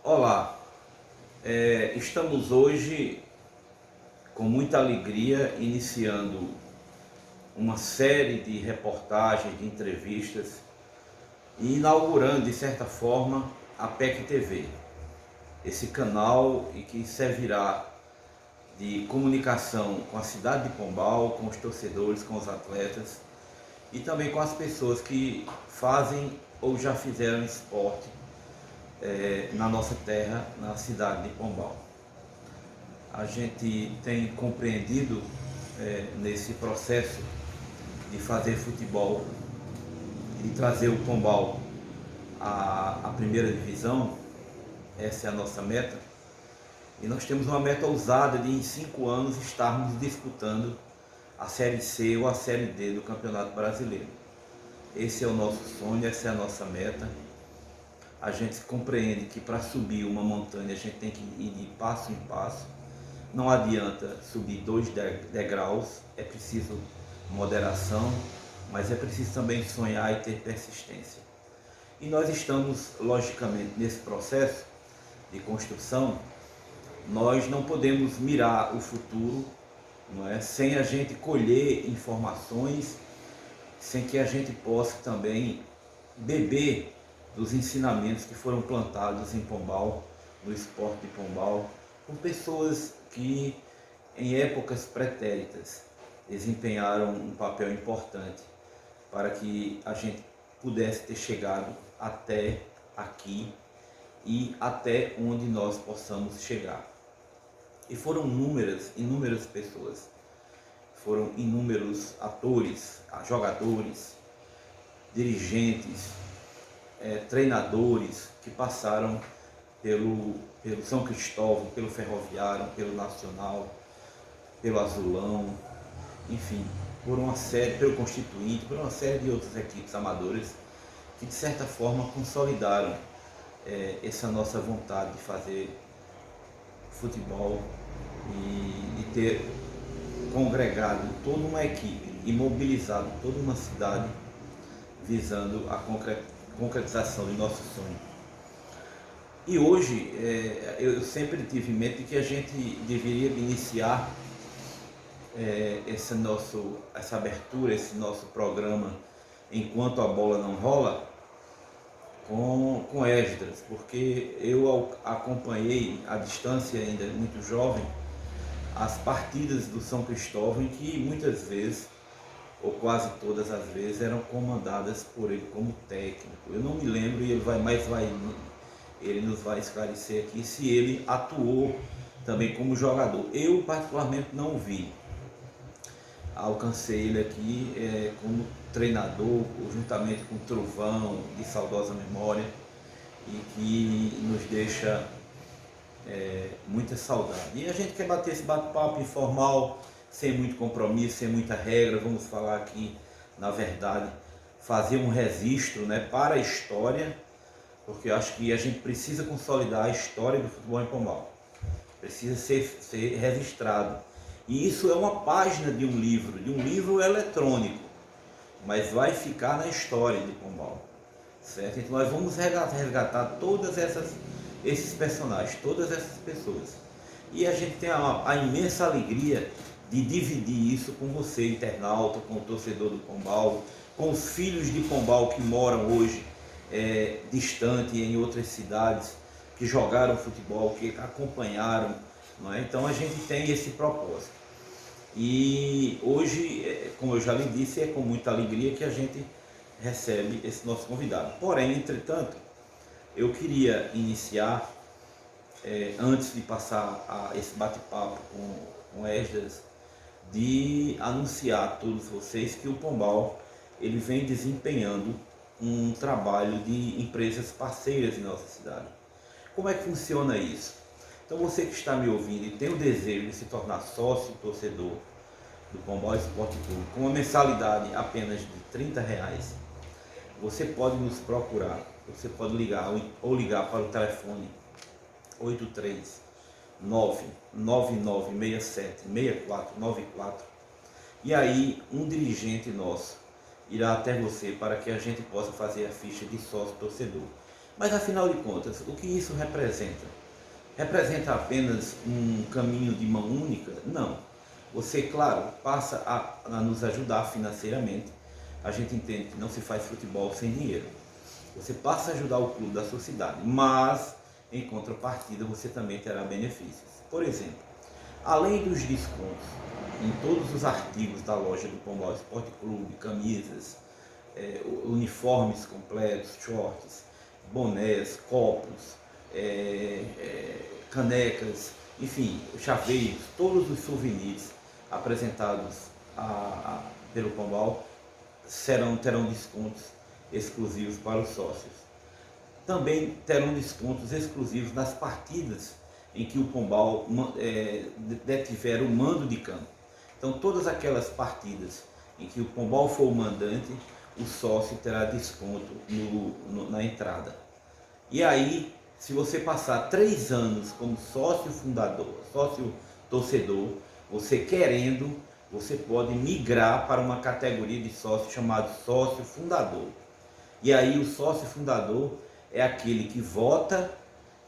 Olá, estamos hoje com muita alegria iniciando uma série de reportagens, de entrevistas e inaugurando, de certa forma, a PEC TV, esse canal e que servirá de comunicação com a cidade de Pombal, com os torcedores, com os atletas e também com as pessoas que fazem ou já fizeram esporte na nossa terra, na cidade de Pombal. A gente tem compreendido nesse processo de fazer futebol e de trazer o Pombal à primeira divisão. Essa é a nossa meta, e nós temos uma meta ousada de em 5 anos estarmos disputando a Série C ou a Série D do Campeonato Brasileiro. Esse é o nosso sonho, essa é a nossa meta. A gente compreende que para subir uma montanha a gente tem que ir de passo em passo. Não adianta subir 2 degraus, é preciso moderação, mas é preciso também sonhar e ter persistência. E nós estamos, logicamente, nesse processo de construção. Nós não podemos mirar o futuro, não é, sem a gente colher informações, sem que a gente possa também beber dos ensinamentos que foram plantados em Pombal, no esporte de Pombal, por pessoas que em épocas pretéritas desempenharam um papel importante para que a gente pudesse ter chegado até aqui e até onde nós possamos chegar. E foram inúmeras pessoas, foram inúmeros atores, jogadores, dirigentes, treinadores que passaram pelo São Cristóvão, pelo Ferroviário, pelo Nacional, pelo Azulão, enfim, pelo Constituinte, por uma série de outras equipes amadoras que de certa forma consolidaram essa nossa vontade de fazer futebol e de ter congregado toda uma equipe e mobilizado toda uma cidade visando a concretização de nosso sonho. E hoje eu sempre tive em mente que a gente deveria iniciar essa abertura, esse nosso programa Enquanto a Bola Não Rola, com Esdras, porque eu acompanhei à distância, ainda muito jovem, as partidas do São Cristóvão, que muitas vezes, ou quase todas as vezes, eram comandadas por ele como técnico. Eu não me lembro, e ele nos vai esclarecer aqui, se ele atuou também como jogador. Eu particularmente não o vi. Alcancei ele aqui como treinador, juntamente com o Trovão, de saudosa memória, e que nos deixa muita saudade. E a gente quer bater esse bate-papo informal, sem muito compromisso, sem muita regra. Vamos falar aqui, na verdade, fazer um registro, né, para a história, porque eu acho que a gente precisa consolidar a história do futebol em Pombal. Precisa ser registrado. E isso é uma página de um livro eletrônico, mas vai ficar na história de Pombal, certo? Então nós vamos resgatar esses personagens, todas essas pessoas. E a gente tem a imensa alegria de dividir isso com você, internauta, com o torcedor do Pombal, com os filhos de Pombal que moram hoje distante em outras cidades, que jogaram futebol, que acompanharam, não é? Então a gente tem esse propósito. E hoje, como eu já lhe disse, é com muita alegria que a gente recebe esse nosso convidado. Porém, entretanto, eu queria iniciar, antes de passar esse bate-papo com Esdras, de anunciar a todos vocês que o Pombal ele vem desempenhando um trabalho de empresas parceiras em nossa cidade. Como é que funciona isso? Então você que está me ouvindo e tem o desejo de se tornar sócio torcedor do Pombal Esporte Clube, com uma mensalidade apenas de R$30, você pode nos procurar, você pode ligar para o telefone 839-9967-6494, e aí um dirigente nosso irá até você para que a gente possa fazer a ficha de sócio torcedor. Mas afinal de contas, o que isso representa? Representa apenas um caminho de mão única? Não. Você, claro, passa a nos ajudar financeiramente. A gente entende que não se faz futebol sem dinheiro. Você passa a ajudar o clube da sua cidade, mas em contrapartida você também terá benefícios. Por exemplo, além dos descontos em todos os artigos da loja do Pombal Esporte Clube, camisas, uniformes completos, shorts, bonés, copos, canecas, enfim, chaveiros, todos os souvenirs apresentados pelo Pombal terão descontos exclusivos para os sócios. Também terão descontos exclusivos nas partidas em que o Pombal detiver o mando de campo. Então, todas aquelas partidas em que o Pombal for o mandante, o sócio terá desconto na entrada. E aí, se você passar 3 anos como sócio fundador, sócio torcedor, você querendo, você pode migrar para uma categoria de sócio chamado sócio fundador. E aí o sócio fundador é aquele que vota,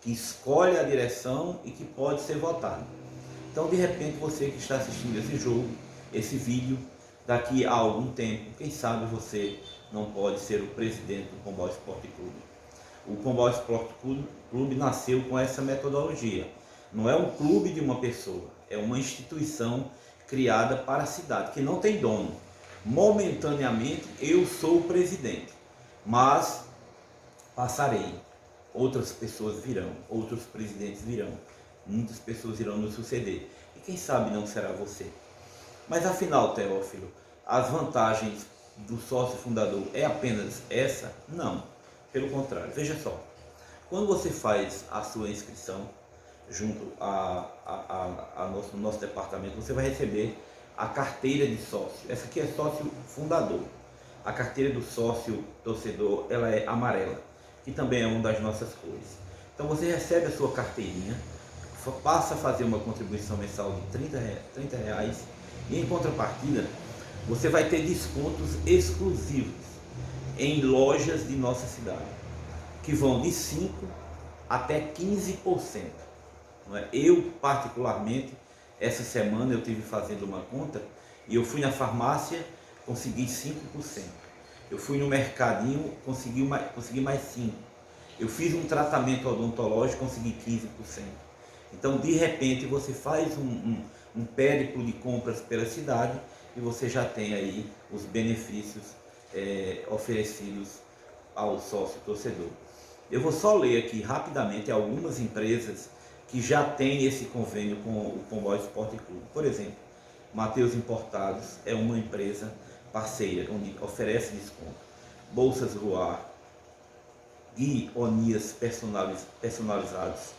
que escolhe a direção e que pode ser votado. Então, de repente, você que está assistindo esse jogo, esse vídeo, daqui a algum tempo, quem sabe você não pode ser o presidente do Pombal Esporte Clube. O Pombal Esporte Clube nasceu com essa metodologia. Não é um clube de uma pessoa, é uma instituição criada para a cidade, que não tem dono. Momentaneamente, eu sou o presidente, mas passarei. Outras pessoas virão, outros presidentes virão, muitas pessoas irão nos suceder. E quem sabe não será você. Mas afinal, Teófilo, as vantagens do sócio fundador é apenas essa? Não, pelo contrário. Veja só, quando você faz a sua inscrição junto no nosso departamento, você vai receber a carteira de sócio. Essa aqui é sócio fundador. A carteira do sócio torcedor, ela é amarela, que também é uma das nossas cores. Então você recebe a sua carteirinha, passa a fazer uma contribuição mensal de R$30 e em contrapartida você vai ter descontos exclusivos em lojas de nossa cidade, que vão de 5% até 15%. Não é? Eu particularmente, essa semana eu estive fazendo uma conta e eu fui na farmácia, consegui 5%. Eu fui no mercadinho, consegui mais 5%. Eu fiz um tratamento odontológico, consegui 15%. Então, de repente, você faz um périplo de compras pela cidade e você já tem aí os benefícios oferecidos ao sócio torcedor. Eu vou só ler aqui rapidamente algumas empresas que já têm esse convênio com o Pombal Esporte Clube. Por exemplo, Mateus Importados é uma empresa parceira, onde oferece desconto. Bolsas Ruar, Gui Onias personalizados,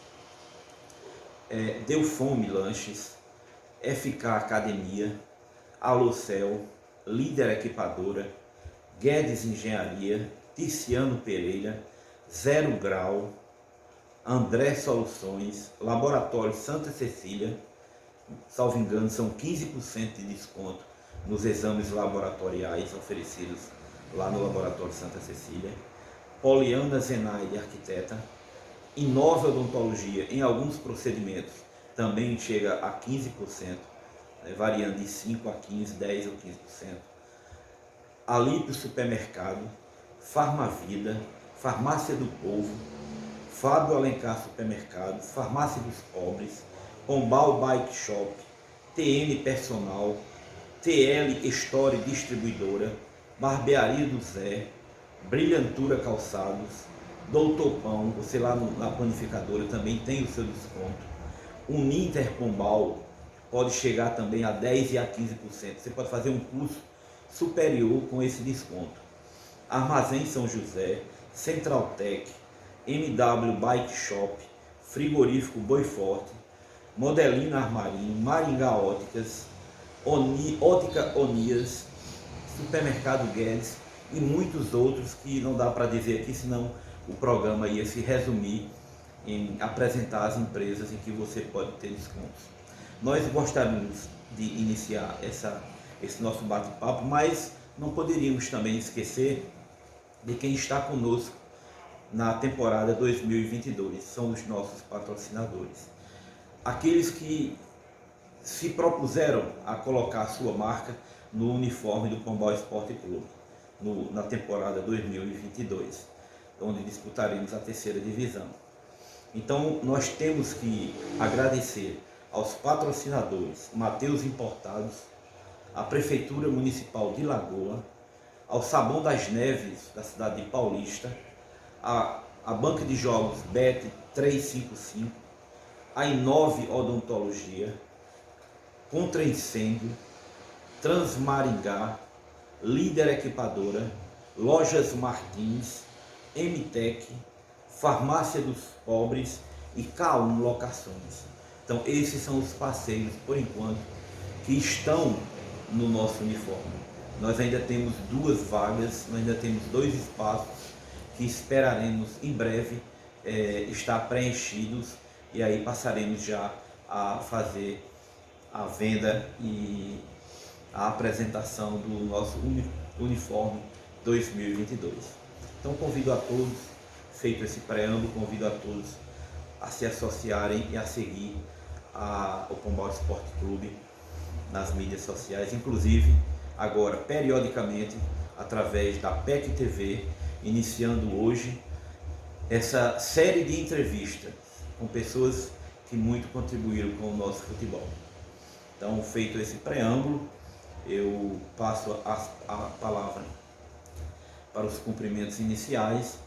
Deu Fome Lanches, FK Academia, Alocel, Líder Equipadora, Guedes Engenharia, Ticiano Pereira, Zero Grau, André Soluções, Laboratório Santa Cecília, salvo engano são 15% de desconto nos exames laboratoriais oferecidos lá no Laboratório Santa Cecília, Poliana Zenaide Arquiteta, Inova Odontologia em alguns procedimentos também chega a 15%, variando de 5% a 15%, 10% ou 15%. Alípio Supermercado, Farmavida, Farmácia do Povo, Fábio Alencar Supermercado, Farmácia dos Pobres, Pombal Bike Shop, TN Personal, TL Store Distribuidora, Barbearia do Zé, Brilhantura Calçados, Doutor Pão, você lá na panificadora também tem o seu desconto. Uninter Pombal pode chegar também a 10% e a 15%. Você pode fazer um curso superior com esse desconto. Armazém São José, Central Tech, MW Bike Shop, Frigorífico Boi Forte, Modelina Armarinho, Maringá Óticas, Ótica Onias, Supermercado Guedes e muitos outros que não dá para dizer aqui, senão o programa ia se resumir em apresentar as empresas em que você pode ter descontos. Nós gostaríamos de iniciar esse nosso bate-papo, mas não poderíamos também esquecer de quem está conosco na temporada 2022. São os nossos patrocinadores. Aqueles que se propuseram a colocar a sua marca no uniforme do Pombal Esporte Clube na temporada 2022, onde disputaremos a terceira divisão. Então nós temos que agradecer aos patrocinadores Mateus Importados, à Prefeitura Municipal de Lagoa, ao Sabão das Neves da cidade de Paulista, a Banca de Jogos Bet 355, a Inove Odontologia, Contra Incêndio, Transmaringá, Líder Equipadora, Lojas Martins, MTEC, Farmácia dos Pobres e K1 Locações. Então esses são os parceiros, por enquanto, que estão no nosso uniforme. Nós ainda temos 2 vagas, nós ainda temos 2 espaços que esperaremos em breve estar preenchidos, e aí passaremos já a fazer a venda e a apresentação do nosso uniforme 2022. Então convido a todos, feito esse preâmbulo, convido a todos a se associarem e a seguir o Pombal Esporte Clube nas mídias sociais, inclusive agora periodicamente através da PEC TV, iniciando hoje essa série de entrevistas com pessoas que muito contribuíram com o nosso futebol. Então, feito esse preâmbulo, eu passo a palavra para os cumprimentos iniciais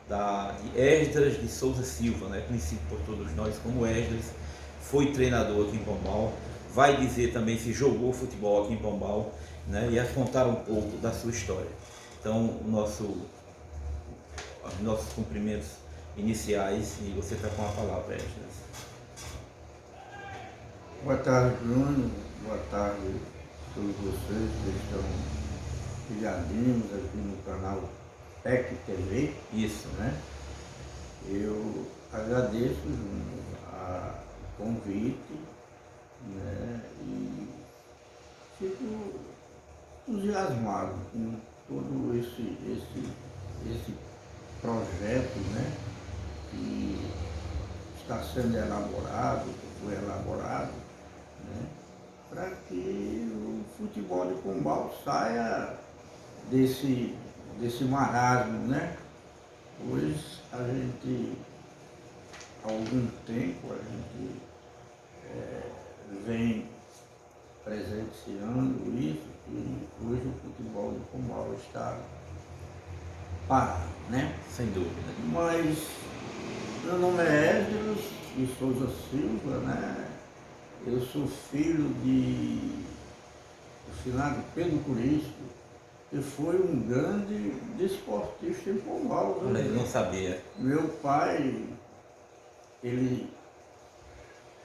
de Esdras de Souza Silva, conhecido por todos nós como Esdras, foi treinador aqui em Pombal, vai dizer também se jogou futebol aqui em Pombal, e a contar um pouco da sua história. Então, os nossos cumprimentos iniciais, e você está com a palavra, Esdras. Boa tarde, Bruno. Boa tarde a todos vocês que estão ligadinhos aqui no canal PEC TV. Isso, né? Eu agradeço o convite, e fico entusiasmado com todo esse projeto, que está sendo elaborado, que foi elaborado, para que o futebol de Pombal saia desse marasmo, Pois a gente, há algum tempo, a gente vem presenciando isso, e hoje o futebol de Pombal está parado, Sem dúvida. Mas meu nome é Esdras de Souza Silva, Eu sou filho do finado Pedro Curisco, que foi um grande desportista em Pombal. Olha, eu não sabia. Meu pai, ele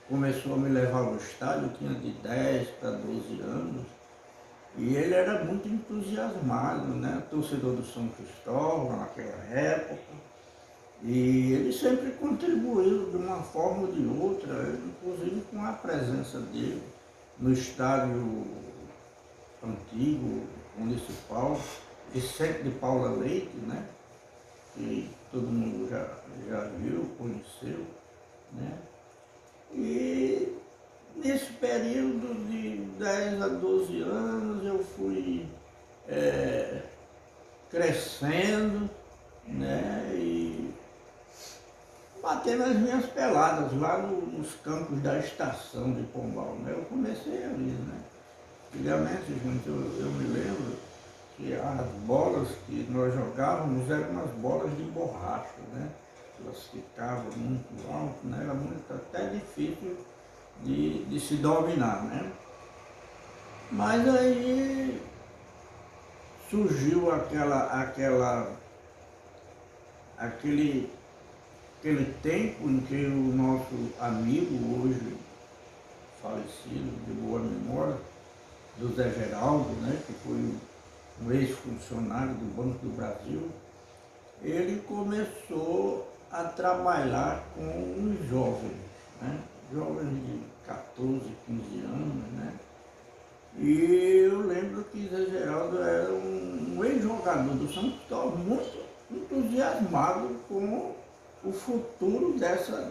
começou a me levar ao estádio, eu tinha de 10 para 12 anos, e ele era muito entusiasmado, torcedor do São Cristóvão naquela época. E ele sempre contribuiu de uma forma ou de outra, inclusive com a presença dele no estádio antigo, municipal, Vicente de Paula Leite, que todo mundo já viu, conheceu. E nesse período de 10 a 12 anos eu fui crescendo, e batendo as minhas peladas lá nos campos da estação de Pombal. Eu comecei ali, Antigamente, gente, eu me lembro que as bolas que nós jogávamos eram umas bolas de borracha, Elas ficavam muito altas, Era muito até difícil de se dominar, Mas aí surgiu aquele tempo em que o nosso amigo, hoje falecido, de boa memória, do Zé Geraldo, que foi um ex-funcionário do Banco do Brasil, ele começou a trabalhar com os jovens, jovens de 14, 15 anos, E eu lembro que Zé Geraldo era um ex-jogador do São Cristóvão, muito entusiasmado com o futuro dessa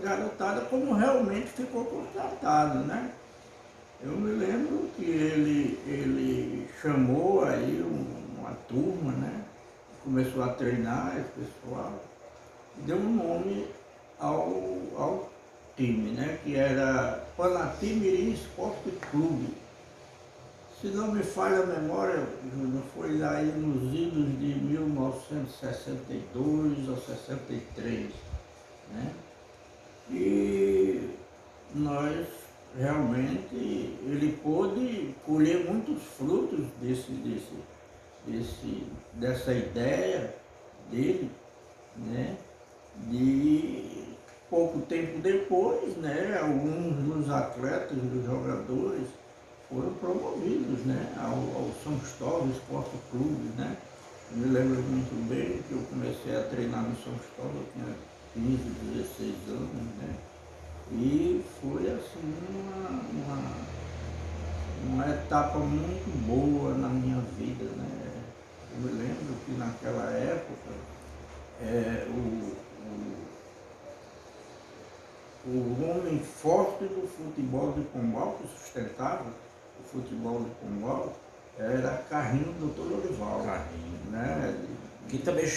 garotada, como realmente ficou constatado, né? Eu me lembro que ele chamou aí uma turma, né? Começou a treinar esse pessoal, deu um nome ao time, né? Que era Panati Mirim Esporte Clube. Se não me falha a memória, Júnior, foi aí nos idos de 1962 ou 63, né? E nós realmente, ele pôde colher muitos frutos dessa ideia dele, né? De pouco tempo depois, né, alguns dos atletas, dos jogadores, foram promovidos, né, ao São Cristóvão Esporte Clube, né? Eu me lembro muito bem que eu comecei a treinar no São Cristóvão, eu tinha 15, 16 anos, né? E foi assim uma etapa muito boa na minha vida, né? Eu me lembro que naquela época o homem forte do futebol de Pombal, que sustentava o futebol de Pombal, era Carrinho Doutor Lorival. Carrinho. Né? Que também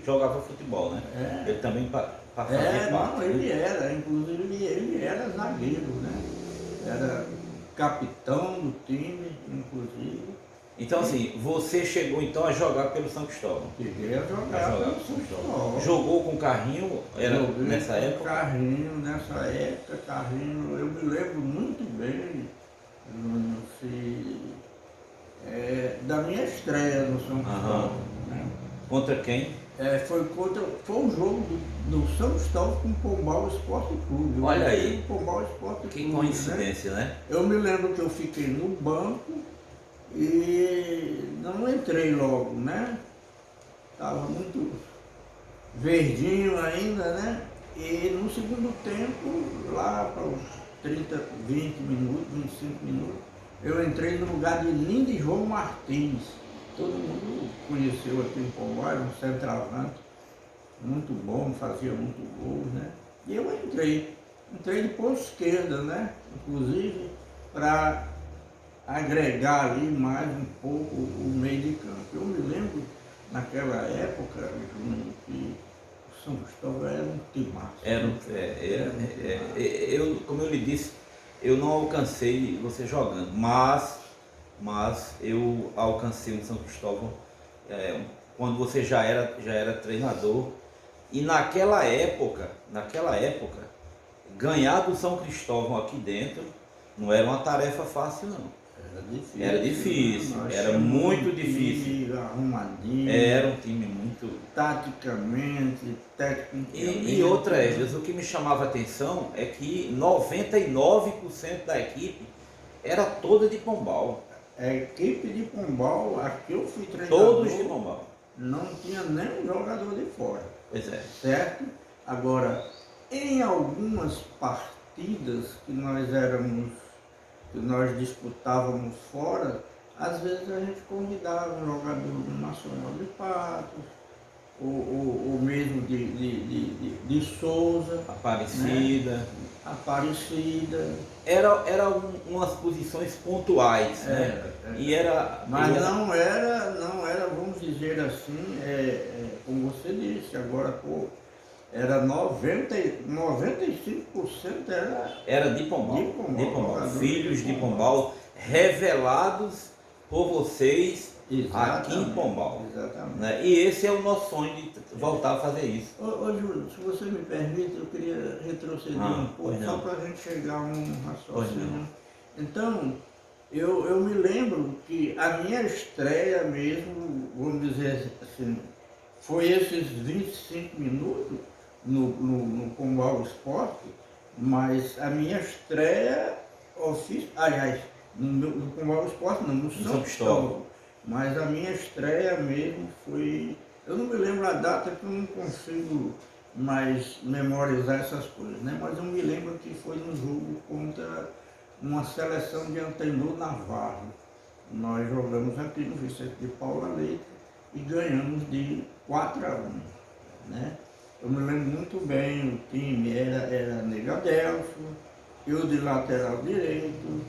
jogava futebol, né? Ele também fazia parte. Não, ele era, inclusive ele era zagueiro, né? Era capitão do time, inclusive. Então assim, você chegou então a jogar pelo São Cristóvão. Cheguei a jogar pelo São Cristóvão. Jogou com Carrinho, nessa época? Carrinho, nessa época, Carrinho, eu me lembro muito bem, da minha estreia no São Cristóvão. Né? Contra quem? Foi um jogo do São Cristóvão com o Pombal Esporte Clube. Olha aí, Pombal Esporte que Clube, coincidência, né? Eu me lembro que eu fiquei no banco e não entrei logo, né? Estava muito verdinho ainda, né? E no segundo tempo, lá para os 30, 20 minutos, 25 minutos, eu entrei no lugar de Lindy João Martins. Todo mundo conheceu aqui em Pombal, era um centroavante muito bom, fazia muito gols, né? E eu entrei de ponta esquerda, né? Inclusive para agregar ali mais um pouco o meio de campo. Eu me lembro naquela época, Júnior, que o São Cristóvão era um timaço. Como eu lhe disse, eu não alcancei você jogando, mas eu alcancei o São Cristóvão quando você já era treinador. E naquela época, ganhar do São Cristóvão aqui dentro não era uma tarefa fácil, não. Era difícil, era muito difícil. Arrumadinho. Era um time muito... Taticamente, tecnicamente. E outra, o que me chamava a atenção é que 99% da equipe era toda de Pombal. A equipe de Pombal, aqui eu fui treinador. Todos de Pombal. Não tinha nem um jogador de fora. Pois é. Certo? Agora, em algumas partidas que nós disputávamos fora, às vezes a gente convidava um jogador do Nacional de Patos, ou mesmo de Souza. Aparecida. Né? Aparecida. Era umas posições pontuais, né? Mas não era, vamos dizer assim, como você disse, agora, era 95% era de Pombal. De Pombal. Filhos de Pombal, revelados por vocês. Exatamente, aqui em Pombal. Exatamente. Né? E esse é o nosso sonho de voltar a fazer isso. Ô Júlio, se você me permite, eu queria retroceder um pouco, só para a gente chegar a um raciocínio. Então, eu me lembro que a minha estreia mesmo, vamos dizer assim, foi esses 25 minutos no Pombal Esporte, mas a minha estreia aliás, no Pombal Esporte não, no São Cristóvão. Mas a minha estreia mesmo foi... Eu não me lembro a data, que eu não consigo mais memorizar essas coisas, né? Mas eu me lembro que foi no jogo contra uma seleção de Antenor Navarro. Nós jogamos aqui no Vicente de Paula Leite e ganhamos de 4-1, né? Eu me lembro muito bem, o time era Negadelso, eu de lateral direito,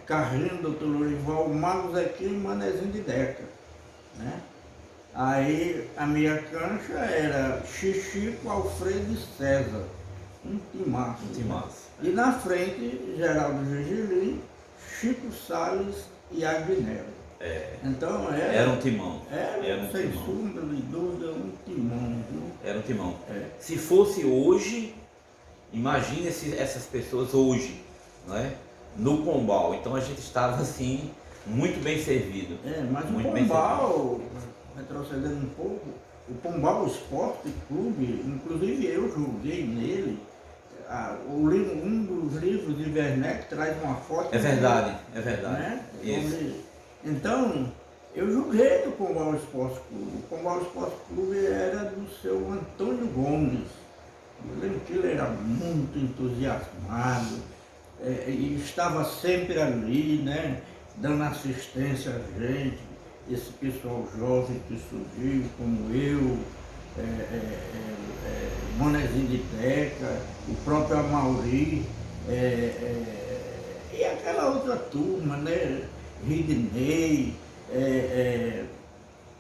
Carlinho, doutor Lorival, Marcos aqui e Manezinho de Deca, né? Aí a minha cancha era Xixico, Alfredo e César, um timaço. Um timaço. E na frente, Geraldo Gergelim, Chico Salles e Agnello. Então Era um timão. Era um sem timão. sombra de dúvida, um timão, viu? Era um timão. É. Se fosse hoje, imagine essas pessoas hoje, não é? No Pombal. Então a gente estava assim, muito bem servido. Mas muito o Pombal, retrocedendo um pouco, o Pombal Esporte Clube, inclusive eu joguei nele, um dos livros de Werneck traz uma foto. É verdade, é verdade. Né? Isso. Então, eu joguei no Pombal Esporte Clube. O Pombal Esporte Clube era do seu Antônio Gomes. Eu lembro que ele era muito entusiasmado e estava sempre ali, né, dando assistência a gente, esse pessoal jovem que surgiu, como eu, Manezinho de Teca, o próprio Amauri, e aquela outra turma, né, Ridney,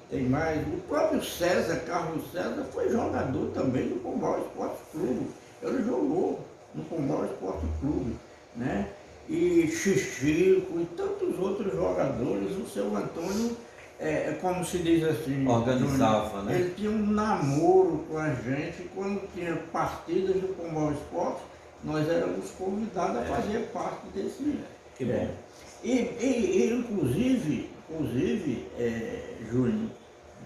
tem mais, o próprio César, Carlos César, foi jogador também do Pombal Esporte Clube. Ele jogou no Pombal Esporte Clube, né? E Xixico e tantos outros jogadores, o seu Antônio, como se diz assim, organizava, né? Ele tinha um namoro com a gente, quando tinha partidas do Pombal Esporte, nós éramos convidados a fazer parte desse. Que bom. Inclusive, Júnior,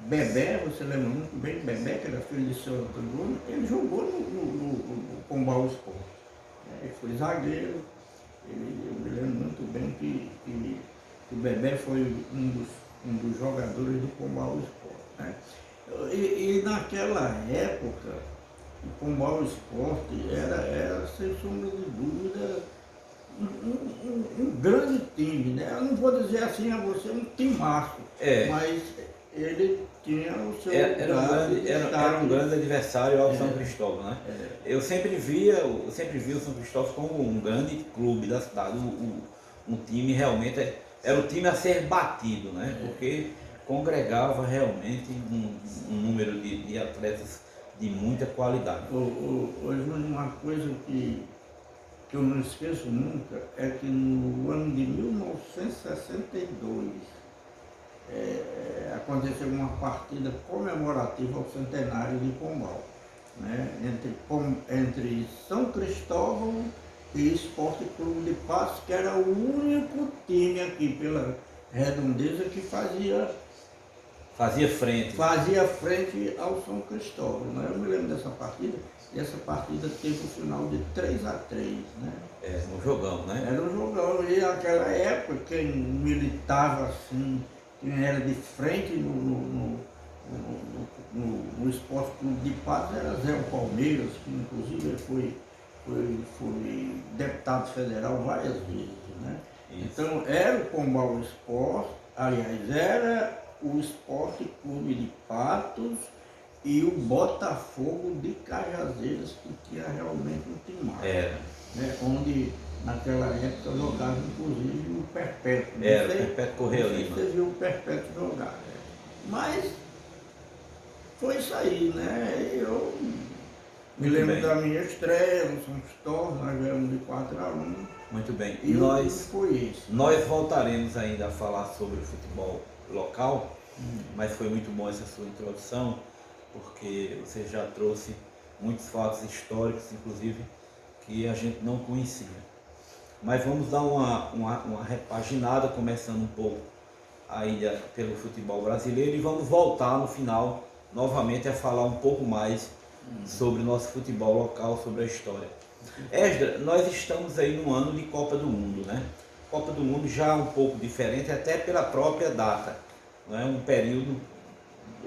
Bebé, você lembra muito bem, Bebé, que era filho de seu Antônio Gomes, ele jogou no Pombal Esporte. Ele foi zagueiro, eu me lembro muito bem que o Bebé foi um dos jogadores do Pombal Esporte. Né? E naquela época, o Pombal Esporte era, sem sombra de dúvida, um grande time, né? Eu não vou dizer assim a você um timaço, mas ele tinha o seu era um grande adversário ao São Cristóvão, né? Eu sempre via o São Cristóvão como um grande clube da cidade, um time realmente, era o time a ser batido, né? Porque congregava realmente um número de atletas de muita qualidade. Hoje uma coisa que eu não esqueço nunca é que no ano de 1962 aconteceu uma partida comemorativa ao centenário de Pombal, né? Entre São Cristóvão e Esporte Clube de Passos, que era o único time aqui pela redondeza que fazia frente ao São Cristóvão. Né? Eu me lembro dessa partida, e essa partida teve o final de 3-3, né? Um jogão, né? Era um jogão, e naquela época quem militava assim, quem era de frente no Esporte Clube de Passos era Zé Palmeiras, que inclusive ele foi deputado federal várias vezes, né? Então era o Pombal Esporte, aliás, era o Esporte Clube de Patos e o Botafogo de Cajazeiras, que tinha realmente um timaço. Né? Onde naquela época jogava inclusive o Perpétuo. O Perpétuo Correia Lima. Você viu o Perpétuo jogar. Mas foi isso aí, né? Eu me lembro da minha estreia no São Cristóvão, nós ganhamos de 4-1. Muito bem. E nós voltaremos ainda a falar sobre o futebol local, mas foi muito bom essa sua introdução, porque você já trouxe muitos fatos históricos, inclusive, que a gente não conhecia. Mas vamos dar uma repaginada, começando um pouco ainda pelo futebol brasileiro, e vamos voltar no final novamente a falar um pouco mais sobre o nosso futebol local, sobre a história. Esdra, nós estamos aí no ano de Copa do Mundo, né? Copa do Mundo já um pouco diferente, até pela própria data, não é? Um período,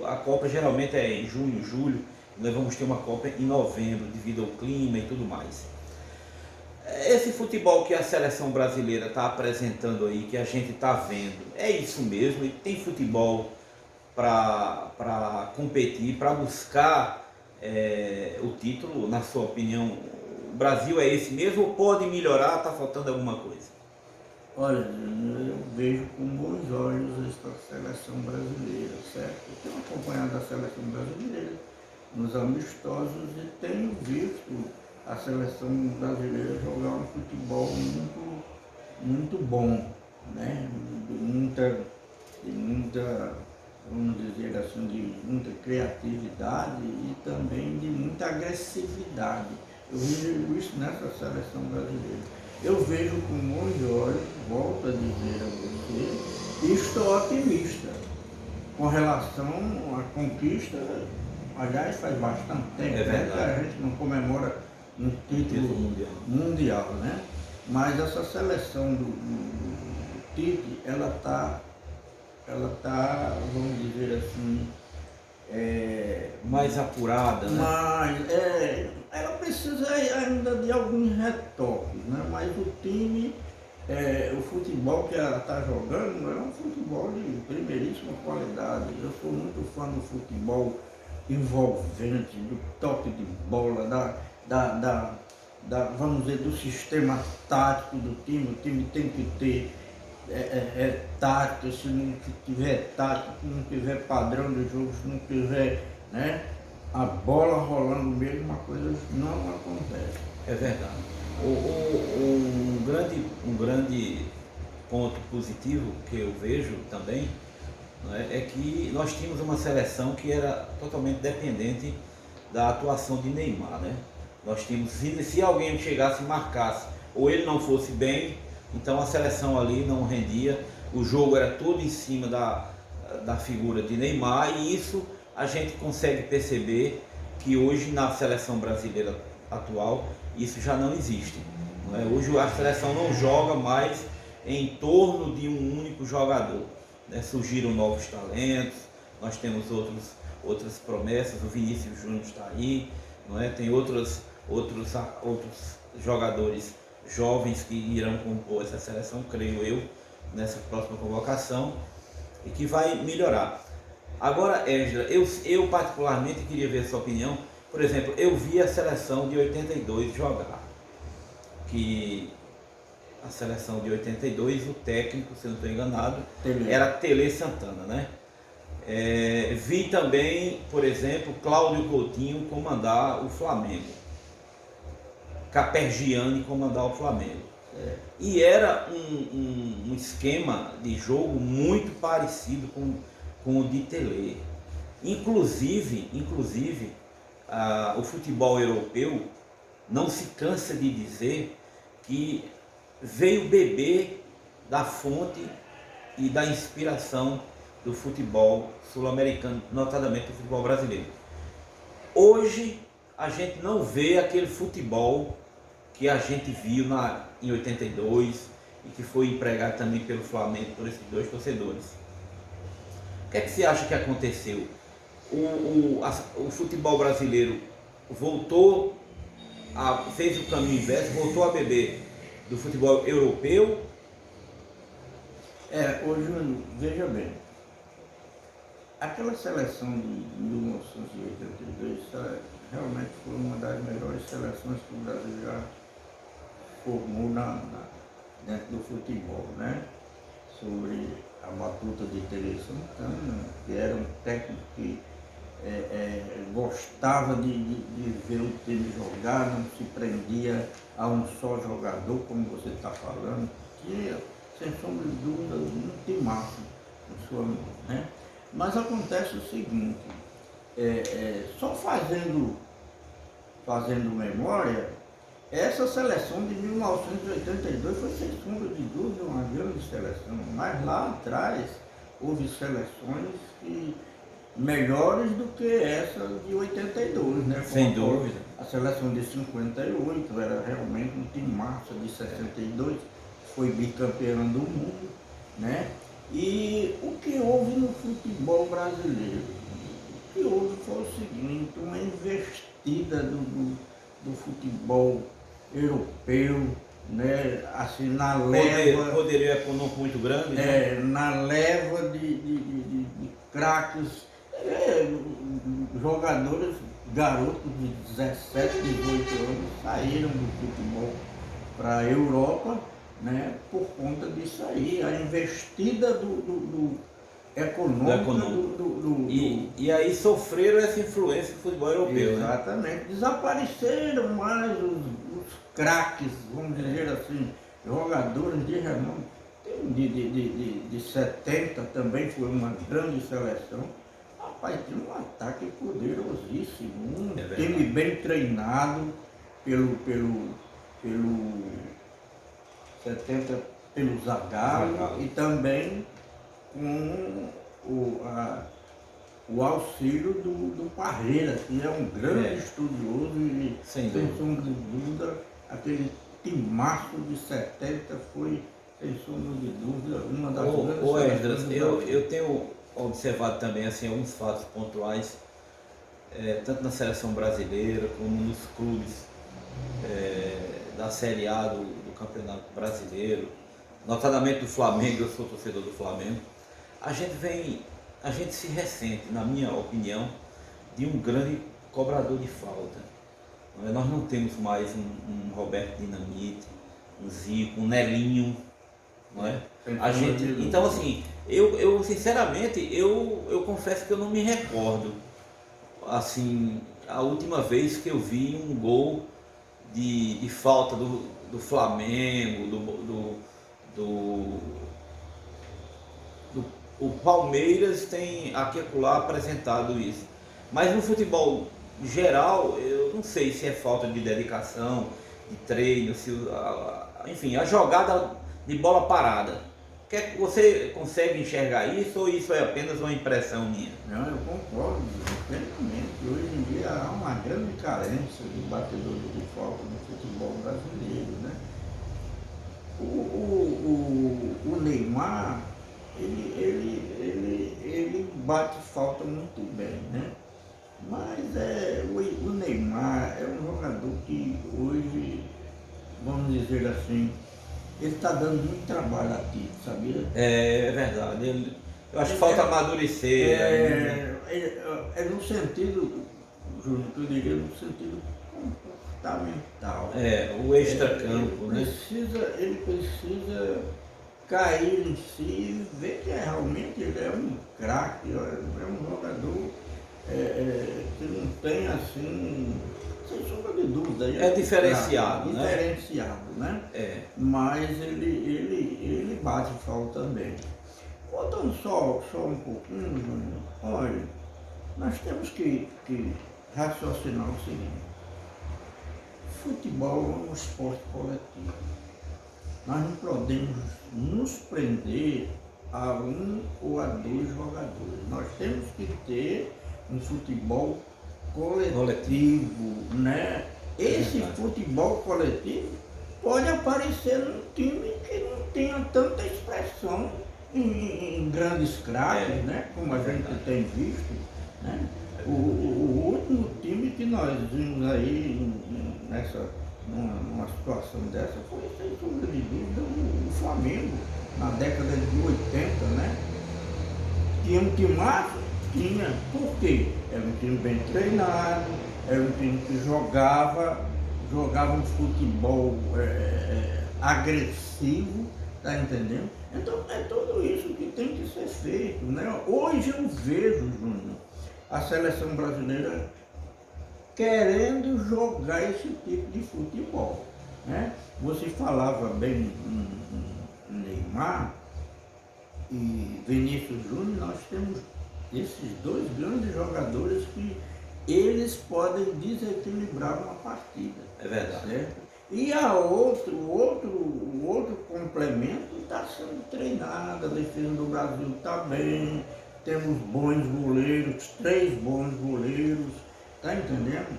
a Copa geralmente é em junho, julho, nós vamos ter uma Copa em novembro, devido ao clima e tudo mais. Esse futebol que a seleção brasileira está apresentando aí, que a gente está vendo, é isso mesmo? E tem futebol para competir, para buscar o título, na sua opinião, o Brasil é esse mesmo ou pode melhorar, está faltando alguma coisa? Olha, eu vejo com bons olhos esta seleção brasileira, certo? Eu tenho acompanhado a seleção brasileira nos amistosos e tenho visto a seleção brasileira jogar um futebol muito bom, né? De muita, vamos dizer assim, de muita criatividade e também de muita agressividade. Eu vejo isso nessa seleção brasileira. Eu vejo com bons olhos, volto a dizer a você, e estou otimista com relação à conquista. Aliás, faz bastante tempo que a gente não comemora um título mundial, né? Mas essa seleção do Tite, ela tá, vamos dizer assim, mais apurada, né? Mas ela precisa ainda de alguns retoques, né? Mas o time, o futebol que ela está jogando é um futebol de primeiríssima qualidade. Eu sou muito fã do futebol envolvente, do toque de bola, vamos dizer, do sistema tático do time. O time tem que ter tática, se não tiver tática, se não tiver padrão de jogo, se não tiver, né, a bola rolando mesmo, uma coisa não acontece. É verdade. Um grande ponto positivo que eu vejo também, né, é que nós tínhamos uma seleção que era totalmente dependente da atuação de Neymar, né? Nós tínhamos, se alguém chegasse e marcasse, ou ele não fosse bem, então a seleção ali não rendia, o jogo era todo em cima da figura de Neymar, e isso a gente consegue perceber que hoje na seleção brasileira atual isso já não existe. Não é? Hoje a seleção não joga mais em torno de um único jogador, né? Surgiram novos talentos, nós temos outras promessas, o Vinícius Júnior está aí, não é? Tem outros jogadores jovens que irão compor essa seleção, creio eu, nessa próxima convocação, e que vai melhorar. Agora, Esdra, eu particularmente queria ver a sua opinião. Por exemplo, eu vi a seleção de 82 jogar, que a seleção de 82, o técnico, se não estou enganado, era Tele Santana, né? Vi também, por exemplo, Cláudio Coutinho comandar o Flamengo, Capergiani comandar o Flamengo. E era um esquema de jogo muito parecido com o de Tele. Inclusive o futebol europeu não se cansa de dizer que veio beber da fonte e da inspiração do futebol sul-americano, notadamente do futebol brasileiro. Hoje a gente não vê aquele futebol que a gente viu em 82 e que foi empregado também pelo Flamengo, por esses dois torcedores. O que é que você acha que aconteceu? O futebol brasileiro fez o caminho inverso, voltou a beber do futebol europeu? Hoje, veja bem, aquela seleção de 1982 realmente foi uma das melhores seleções que o Brasil já formou dentro do futebol, né? Sobre a batuta de Tele Santana, que era um técnico que gostava de ver o time jogar, não se prendia a um só jogador, como você está falando, que, sem sombra de dúvida, um timaço na sua mão, né? Mas acontece o seguinte, só fazendo memória, essa seleção de 1982 foi, sem sombra de dúvida, uma grande seleção, mas lá atrás houve seleções melhores do que essa de 82, né? Sem dúvida. A seleção de 58 era realmente um time massa, de 62, foi bicampeão do mundo, né? E o que houve no futebol brasileiro? O que houve foi o seguinte, uma investida do futebol europeu, né? Assim, na leva... Poderio econômico muito grande, né? Na leva de craques, jogadores, garotos de 17, 18 anos saíram do futebol para a Europa, né, por conta disso aí, a investida do econômica e aí sofreram essa influência do futebol europeu, né? Exatamente. Desapareceram mais os craques, vamos dizer assim, jogadores de renome. De 70 também foi uma grande seleção. Rapaz, tinha um ataque poderosíssimo, um time bem treinado pelo 70, pelo Zagallo, e também com o auxílio do Parreira, que é um grande estudioso e, sem sombra de dúvida, aquele timaço de 70 foi, sem sombra de dúvida, uma das grandes seleções. Eu tenho observado também assim, alguns fatos pontuais, tanto na seleção brasileira como nos clubes da Série A do Campeonato Brasileiro, notadamente do Flamengo. Eu sou torcedor do Flamengo. A gente se ressente, na minha opinião, de um grande cobrador de falta. Nós não temos mais um Roberto Dinamite, um Zico, um Nelinho, não é? Então assim, eu sinceramente, eu confesso que eu não me recordo, assim, a última vez que eu vi um gol de falta do Flamengo, o Palmeiras tem aqui e acolá apresentado isso. Mas no futebol geral, eu não sei se é falta de dedicação, de treino, enfim, a jogada de bola parada. Você consegue enxergar isso ou isso é apenas uma impressão minha? Não, eu concordo plenamente. Hoje em dia há uma grande carência de batedores de falta no futebol brasileiro, né? O Neymar, ele bate falta muito bem, né? Mas o Neymar é um jogador que hoje, vamos dizer assim, ele está dando muito trabalho aqui, sabia? É verdade. Eu acho que falta amadurecer. No sentido, Júnior, que eu diria, no sentido comportamental. O extracampo, né? Ele precisa cair em si e ver que realmente ele é um craque, é um jogador que não tem assim, sem sombra de dúvida. É diferenciado, né? Diferenciado, né? Mas ele bate falta também. Voltando só um pouquinho, Júnior, olha, nós temos que raciocinar o seguinte: futebol é um esporte coletivo. Nós não podemos nos prender a um ou a dois jogadores. Nós temos que ter um futebol coletivo, né? Esse futebol coletivo pode aparecer num time que não tenha tanta expressão em grandes craques, né? Como a gente tem visto, né? O último time que nós vimos aí numa situação dessa foi, sem sombra de dúvida, o Flamengo, na década de 80, né? Tinha um timaço? Tinha. Por quê? Era um time bem treinado, era um time que jogava um futebol agressivo, tá entendendo? Então é tudo isso que tem que ser feito, né? Hoje eu vejo, Júnior, a seleção brasileira querendo jogar esse tipo de futebol, né? Você falava bem em Neymar e Vinícius Júnior, nós temos esses dois grandes jogadores que eles podem desequilibrar uma partida. É verdade. Certo? E o outro complemento está sendo treinado, a defesa do Brasil está bem, temos bons goleiros, 3 bons goleiros, está entendendo?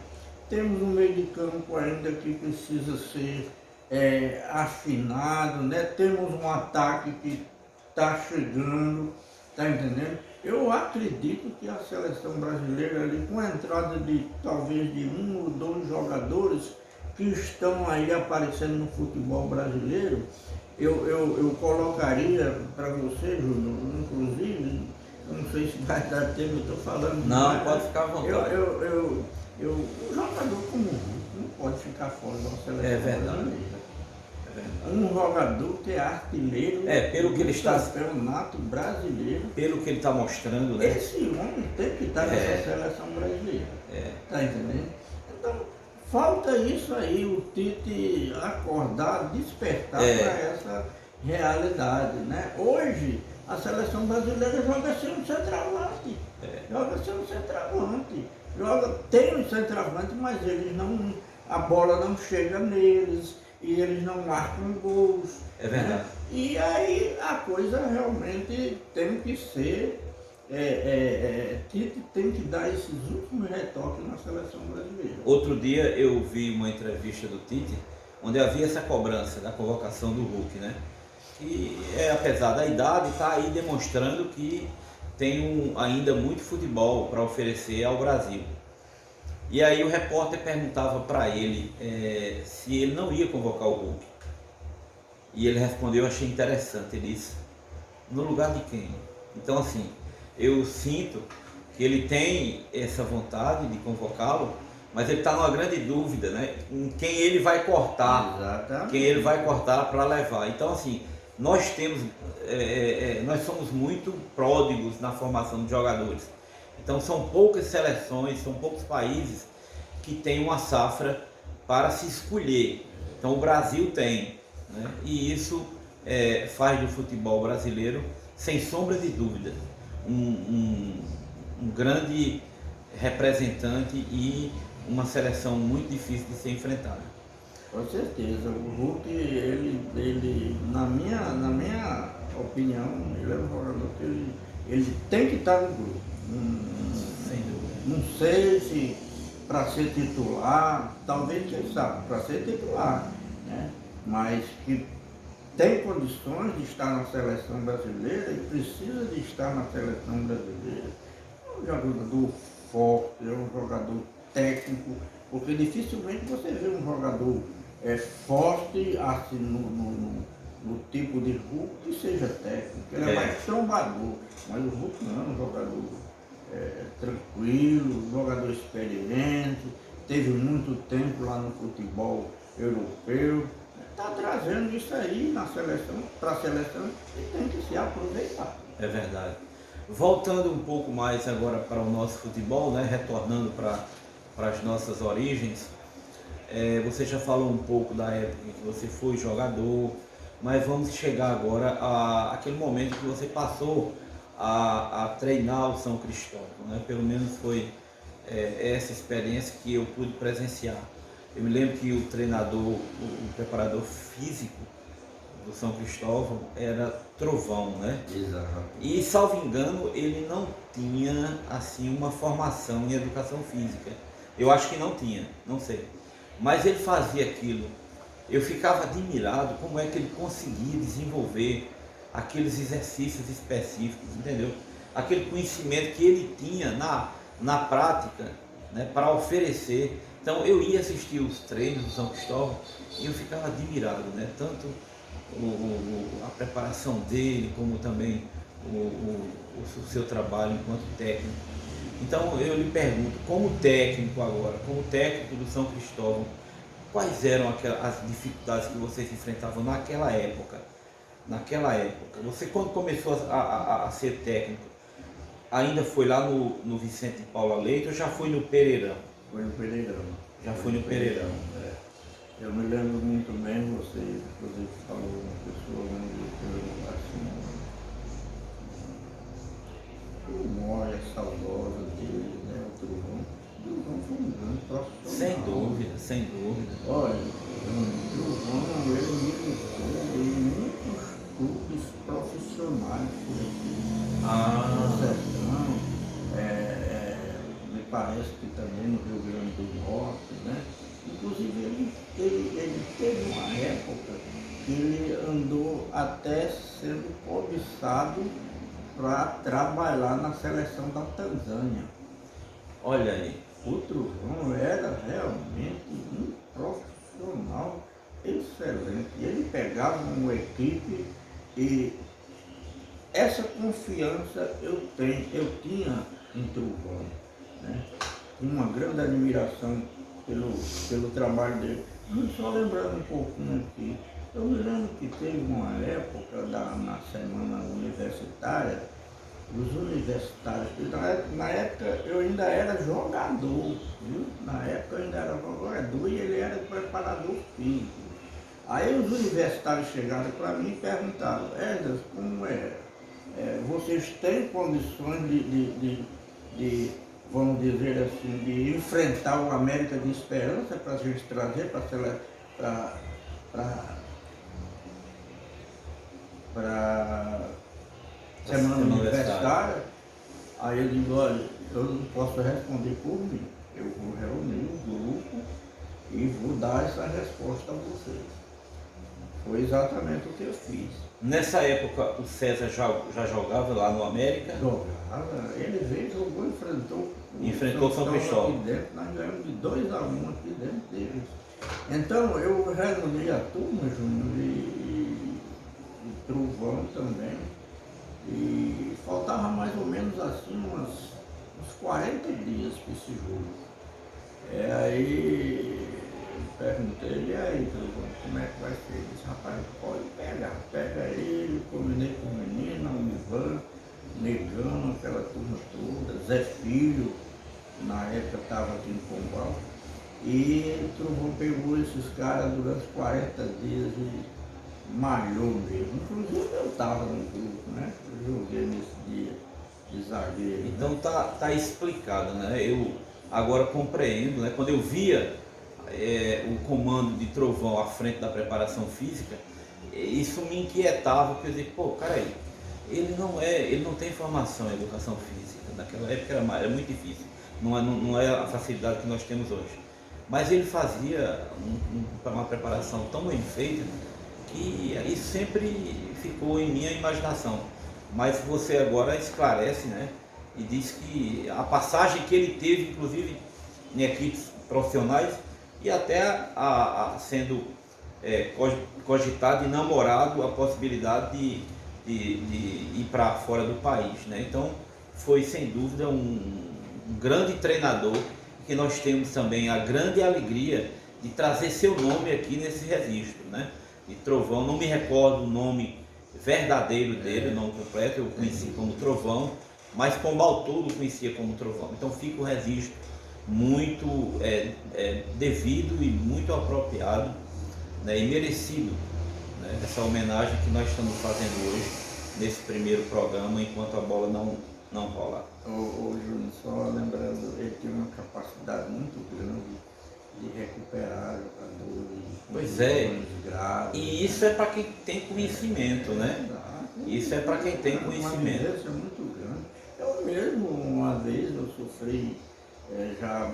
Temos um meio de campo ainda que precisa ser afinado, né? Temos um ataque que está chegando, está entendendo? Eu acredito que a seleção brasileira ali, com a entrada de talvez de 1 ou 2 jogadores que estão aí aparecendo no futebol brasileiro, eu colocaria para você, Júnior, inclusive, eu não sei se vai dar tempo, eu estou falando. Não, mas pode ficar à vontade. Um jogador como o Hulk não pode ficar fora da seleção É verdade. brasileira. É verdade. Um jogador que é artilheiro Pelo que ele do está, campeonato brasileiro. pelo que ele está mostrando, né? Esse homem tem que estar nessa seleção brasileira. Tá entendendo? Então, falta isso aí, o Tite acordar, despertar para essa realidade, né? Hoje, a seleção brasileira joga sem um centroavante. Joga sem um centroavante. Tem um centroavante, mas eles não, a bola não chega neles e eles não marcam gols. É verdade. Né? E aí a coisa realmente tem que ser, Tite tem que dar esses últimos retoques na seleção brasileira. Outro dia eu vi uma entrevista do Tite, onde havia essa cobrança da convocação do Hulk, né? Que apesar da idade, está aí demonstrando que tem ainda muito futebol para oferecer ao Brasil. E aí o repórter perguntava para ele se ele não ia convocar o Hulk. E ele respondeu, eu achei interessante, ele disse, no lugar de quem? Então assim, eu sinto que ele tem essa vontade de convocá-lo, mas ele está numa grande dúvida, né? Em quem ele vai cortar. Exatamente. Quem ele vai cortar para levar. Então assim, nós somos muito pródigos na formação de jogadores. Então são poucas seleções, são poucos países que têm uma safra para se escolher. Então o Brasil tem, né? E isso faz do futebol brasileiro, sem sombra de dúvida, um grande representante e uma seleção muito difícil de ser enfrentada. Com certeza, o Hulk, ele na minha opinião, ele é um jogador que ele tem que estar no grupo. Sem dúvida. Não sei se para ser titular, talvez quem sabe, para ser titular, né? Mas que tem condições de estar na seleção brasileira e precisa de estar na seleção brasileira. É um jogador forte, é um jogador técnico, porque dificilmente você vê um jogador forte assim, no tipo de Hulk que seja técnico. Ele é mais trombador, mas o Hulk não é um jogador tranquilo, um jogador experiente, teve muito tempo lá no futebol europeu. Está trazendo isso aí na seleção, para a seleção, e tem que se aproveitar. É verdade. Voltando um pouco mais agora para o nosso futebol, né? Retornando para as nossas origens, você já falou um pouco da época em que você foi jogador, mas vamos chegar agora àquele momento que você passou a treinar o São Cristóvão, né? Pelo menos foi essa experiência que eu pude presenciar. Eu me lembro que o treinador, o preparador físico do São Cristóvão era Trovão, né? Exato. E, salvo engano, ele não tinha assim uma formação em educação física. Eu acho que não tinha, não sei. Mas ele fazia aquilo. Eu ficava admirado como é que ele conseguia desenvolver aqueles exercícios específicos, entendeu? Aquele conhecimento que ele tinha na prática, né, para oferecer. Então eu ia assistir os treinos do São Cristóvão e eu ficava admirado, né? Tanto a preparação dele, como também o seu trabalho enquanto técnico. Então eu lhe pergunto, como técnico agora, como técnico do São Cristóvão, quais eram as dificuldades que vocês enfrentavam naquela época? Naquela época, você quando começou a ser técnico, ainda foi lá no Vicente de Paula Leite ou já foi no Pereirão? Foi no Pereirão. Já foi no Pereirão. Eu me lembro muito bem, você falou uma pessoa onde assim, memória saudosa dele, né? O Trovão foi um grande profissional. Sem dúvida, sem dúvida. Olha, o Trovão, ele militou em muitos clubes profissionais por aqui. Sertão, me parece que também no Rio Grande do Norte, né? Inclusive ele teve uma época que ele andou até sendo cobiçado para trabalhar na seleção da Tanzânia. Olha aí. O Trovão era realmente um profissional excelente. Ele pegava uma equipe e essa confiança eu tinha em Trovão, né? Tinha uma grande admiração pelo trabalho dele. Só lembrando um pouquinho aqui, eu me lembro que teve uma época na semana universitária, os universitários, na época eu ainda era jogador, viu? Na época eu ainda era jogador e ele era preparador físico. Aí os universitários chegaram para mim e perguntaram: Esdras, como é? Vocês têm condições de, vamos dizer assim, de enfrentar o América de Esperança para a gente trazer para semana universitária? Aí eu digo: olha, eu não posso responder por mim, eu vou reunir o grupo e vou dar essa resposta a vocês. Foi exatamente o que eu fiz. Nessa época o César já jogava lá no América? Jogava, ele veio, jogou, enfrentou São Cristóvão. Aqui dentro, nós ganhamos de 2-1 aqui dentro deles. Então eu reuni a turma, Júnior, e Trovão também. E faltava mais ou menos assim uns 40 dias para esse jogo. Aí eu perguntei: e aí, Trovão, como é que vai ser? Ele disse: rapaz, pode pegar, pega ele. Combinei com o menino, o Ivan, Negão, aquela turma toda, Zé Filho, na época estava aqui no Pombal. E o Trovão pegou esses caras durante 40 dias e malhou mesmo. Inclusive eu estava no grupo, né? Eu joguei nesse dia de zagueiro. Então né? tá explicado, né? Eu agora compreendo, né? Quando eu via o comando de Trovão à frente da preparação física, isso me inquietava, porque eu dizia: pô, cara, ele não tem formação em educação física. Naquela época era muito difícil, não é a facilidade que nós temos hoje. Mas ele fazia uma preparação tão bem feita que isso sempre ficou em minha imaginação. Mas você agora esclarece, né? E diz que a passagem que ele teve, inclusive em equipes profissionais, e até sendo cogitado e namorado a possibilidade de ir para fora do país, né? Então foi sem dúvida um grande treinador, que nós temos também a grande alegria de trazer seu nome aqui nesse registro, né? De Trovão, não me recordo o nome verdadeiro dele, o nome completo, eu conheci como Trovão, mas Pombal todo conhecia como Trovão. Então fica o registro muito devido e muito apropriado, né, e merecido, né, essa homenagem que nós estamos fazendo hoje nesse primeiro programa, enquanto a bola não rola. Ô Júnior, só lembrando, ele tinha uma capacidade muito grande de recuperar jogadores. Pois é, graves, e isso é para quem tem conhecimento, né? Isso é para quem tem conhecimento. Uma vivência muito grande. Eu mesmo, uma vez, eu sofri, já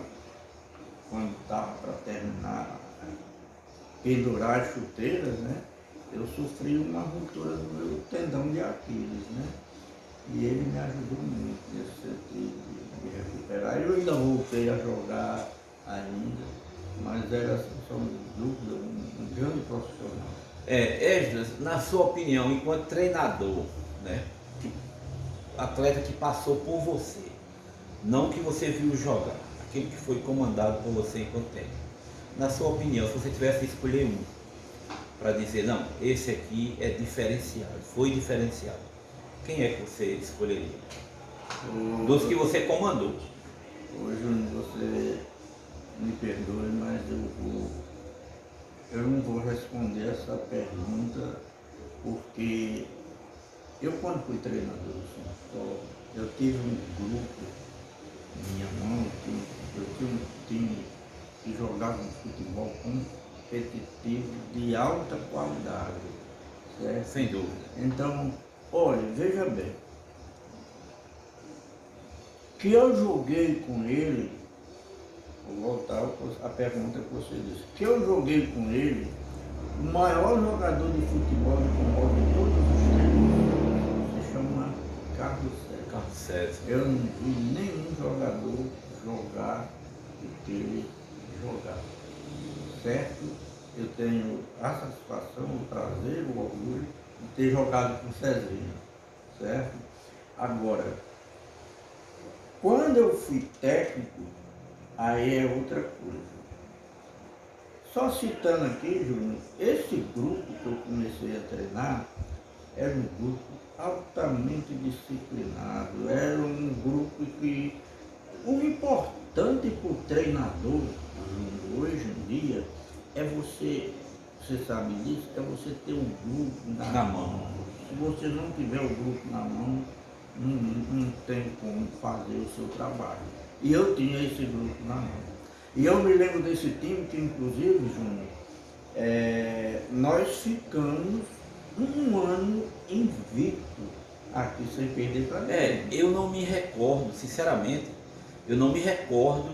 quando estava para terminar, pendurar as chuteiras, né? Eu sofri uma ruptura do meu tendão de Aquiles, né? E ele me ajudou muito nesse sentido de recuperar. Eu ainda voltei a jogar ainda, mas era, sem dúvida, um grande profissional. Esdras, na sua opinião, enquanto treinador, né, atleta que passou por você, não que você viu jogar, aquele que foi comandado por você enquanto técnico, na sua opinião, se você tivesse que escolher um para dizer: não, esse aqui é diferenciado, foi diferenciado, quem é que você escolheria? Dos que você comandou. Ô Júnior, você me perdoe, mas eu não vou responder essa pergunta, porque eu, quando fui treinador do São Paulo, eu tive um grupo em minha mão, eu tinha um time que jogava um futebol competitivo de alta qualidade, certo? Sem dúvida. Então, olha, veja bem, que eu joguei com ele, vou voltar à pergunta que você disse, que eu joguei com ele, o maior jogador de futebol de Pombal de todos os tempos se chama Carlos César. Carlos César. Eu não vi nenhum jogador jogar o que ele jogava, certo? Eu tenho a satisfação, o prazer, o orgulho de ter jogado com o Cezinha, certo? Agora, quando eu fui técnico, aí é outra coisa. Só citando aqui, Júnior, esse grupo que eu comecei a treinar era um grupo altamente disciplinado, era um grupo que o importante para o treinador, Júnior, hoje em dia, é você sabe disso, é você ter um grupo na mão. Se você não tiver o grupo na mão, não tem como fazer o seu trabalho. E eu tinha esse grupo na mão. E eu me lembro desse time que, inclusive, Júnior, nós ficamos um ano invicto aqui sem perder para ninguém. Eu não me recordo, sinceramente, eu não me recordo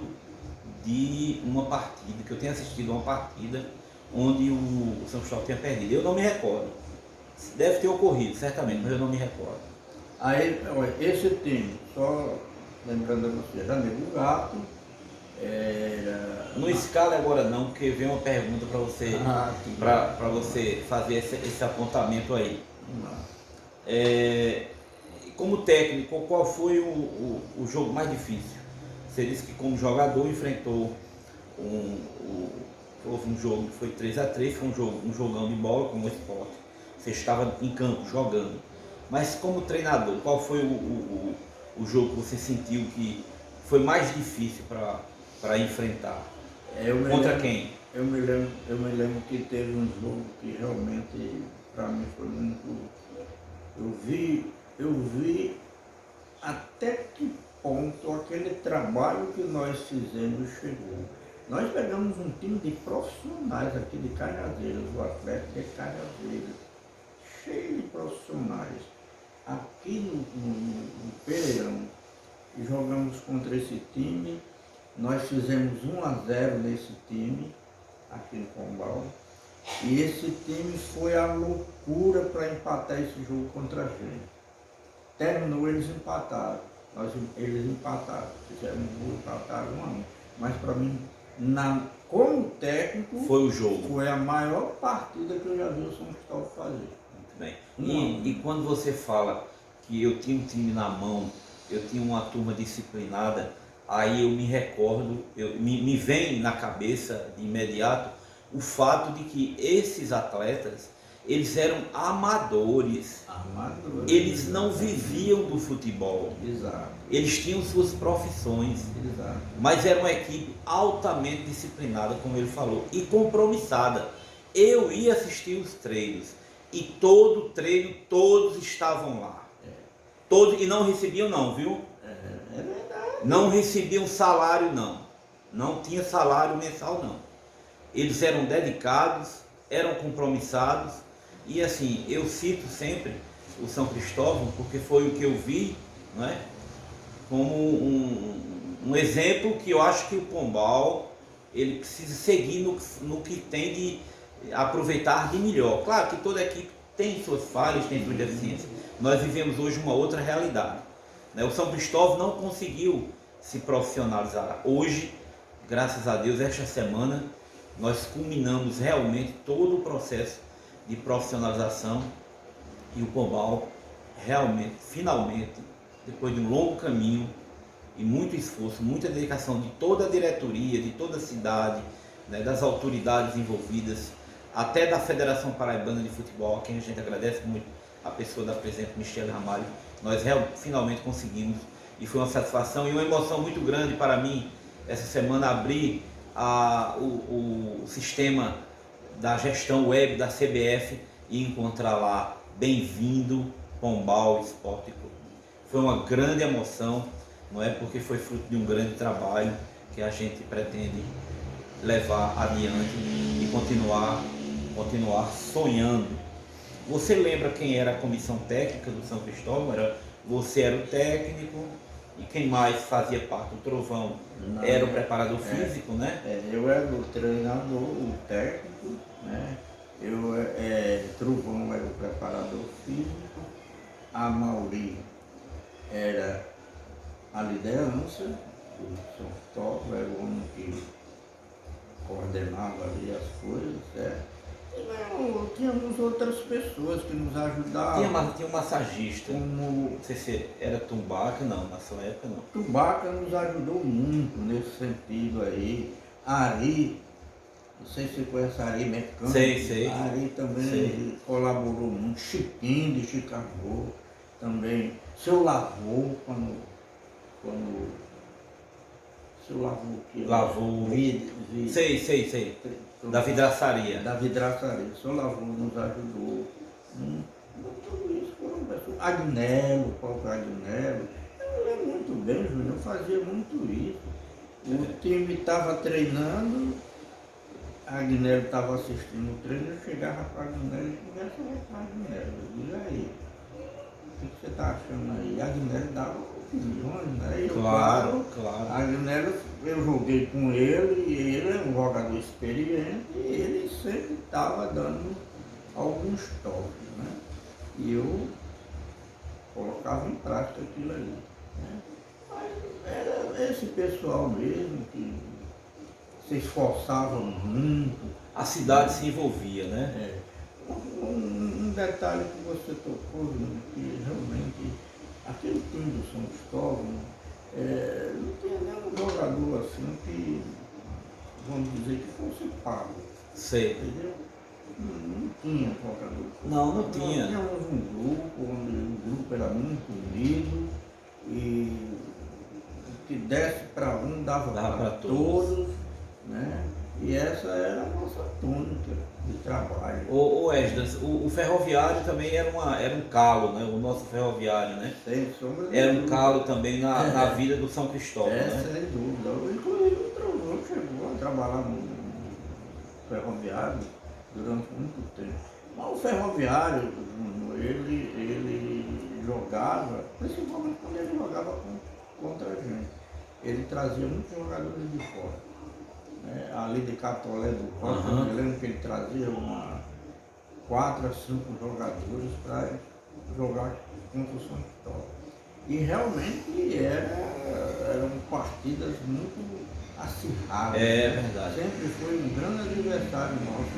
de uma partida, que eu tenha assistido uma partida onde o São Cristóvão tenha perdido. Eu não me recordo. Deve ter ocorrido, certamente, mas eu não me recordo. Aí, olha, esse time, só lembrando a você, era Nego Gato, Não escala agora não, porque vem uma pergunta para você, para você fazer esse apontamento aí. Como técnico, qual foi o jogo mais difícil? Você disse que como jogador enfrentou houve um jogo que foi 3-3, foi um jogão de bola como o Sport. Você estava em campo jogando. Mas como treinador, qual foi o jogo que você sentiu que foi mais difícil para enfrentar? Contra quem? Eu me lembro que teve um jogo que realmente para mim foi muito. Eu vi até que ponto aquele trabalho que nós fizemos chegou. Nós pegamos um time de profissionais aqui de Cajazeiras, o Atlético de Cajazeiras, cheio de profissionais, aqui no Pereirão, e jogamos contra esse time. Nós fizemos 1-0 nesse time, aqui no Pombal, e esse time foi a loucura para empatar esse jogo contra a gente. Terminou, eles empataram. Eles empataram, fizeram um gol, empataram 1-1. Mas para mim, como técnico, foi o jogo. Foi a maior partida que eu já vi o São Cristóvão fazer. Muito bem. E quando você fala que eu tinha um time na mão, eu tinha uma turma disciplinada, aí eu me recordo, me vem na cabeça de imediato o fato de que esses atletas, eles eram amadores. Eles não viviam do futebol. Exato. Eles tinham suas profissões. Exato. Mas era uma equipe altamente disciplinada, como ele falou, e compromissada. Eu ia assistir os treinos e todo treino todos estavam lá. Todos, e não recebiam não, viu? É verdade. Não recebiam salário não. Não tinha salário mensal não. Eles eram dedicados, eram compromissados. E assim, eu cito sempre o São Cristóvão, porque foi o que eu vi, não é? Como um exemplo que eu acho que o Pombal ele precisa seguir no que tem de aproveitar de melhor. Claro que toda equipe tem suas falhas, tem suas deficiências. Nós vivemos hoje uma outra realidade, né? O São Cristóvão não conseguiu se profissionalizar. Hoje, graças a Deus, esta semana, nós culminamos realmente todo o processo de profissionalização e o Pombal realmente, finalmente, depois de um longo caminho e muito esforço, muita dedicação de toda a diretoria, de toda a cidade, né, das autoridades envolvidas, até da Federação Paraibana de Futebol, a quem a gente agradece muito a pessoa da presidente Michele Ramalho, nós finalmente conseguimos, e foi uma satisfação e uma emoção muito grande para mim essa semana abrir o sistema da gestão web da CBF e encontrar lá Bem-vindo Pombal Esporte Clube. Foi uma grande emoção, não é? Porque foi fruto de um grande trabalho que a gente pretende levar adiante e continuar sonhando. Você lembra quem era a comissão técnica do São Cristóvão? Você era o técnico e quem mais fazia parte? O Trovão era o preparador físico, né? Eu era o treinador, o técnico, né? Trovão era o preparador físico, a Mauri era a liderança, o São Cristóvão era o homem que coordenava ali as coisas, certo? E tínhamos outras pessoas que nos ajudavam. Tinha um massagista, Como não sei se era Tumbaca, não, na sua época não. Tubaca nos ajudou muito nesse sentido aí. Ari, não sei se você conhece a Ari Mecânico. Sei. Ari também Sei. colaborou muito. Chiquinho de Chicago também. Seu Lavô, quando seu Lavô que Lavô. Sei. Da vidraçaria. Da vidraçaria. Seu Lavô nos ajudou. Tudo isso foram pessoas. Agnello, o próprio Agnello. Eu lembro muito bem, Júnior, eu fazia muito isso. O time estava treinando, a Agnello estava assistindo o treino, eu chegava para a Agnello e conversava com a Agnello. Eu dizia, aí, o que você está achando aí? A Agnello dava opiniões, né? E eu, Claro. A Agnello, eu joguei com ele, e ele é um jogador experiente, e ele sempre estava dando alguns toques, né? E eu colocava em prática aquilo ali, né? Mas era esse pessoal mesmo que se esforçava muito. A cidade se envolvia, né? Um detalhe que você tocou, que realmente aquele time do São Cristóvão não tinha nenhum jogador assim que, vamos dizer, que fosse pago. Sei. Entendeu? Não tinha jogador. Não tinha. Nós tínhamos um grupo, onde o grupo era muito unido e o que desse para um dava para todos, né? E essa era a nossa tônica de trabalho. Ô Esdras, o ferroviário também era um calo, né? O nosso ferroviário, né? Sem sombra de Era um dúvida. calo também na vida do São Cristóvão, né? Sem dúvida. Inclusive o Trovão chegou a trabalhar no ferroviário durante muito tempo. Mas o ferroviário, ele jogava, principalmente quando ele jogava contra a gente. Ele trazia muitos jogadores de fora. Ali de Catolé do Costa, eu lembro que ele trazia 4 a 5 jogadores para jogar contra o São Cristóvão. E realmente eram partidas muito acirradas. É verdade. Sempre foi um grande adversário nosso,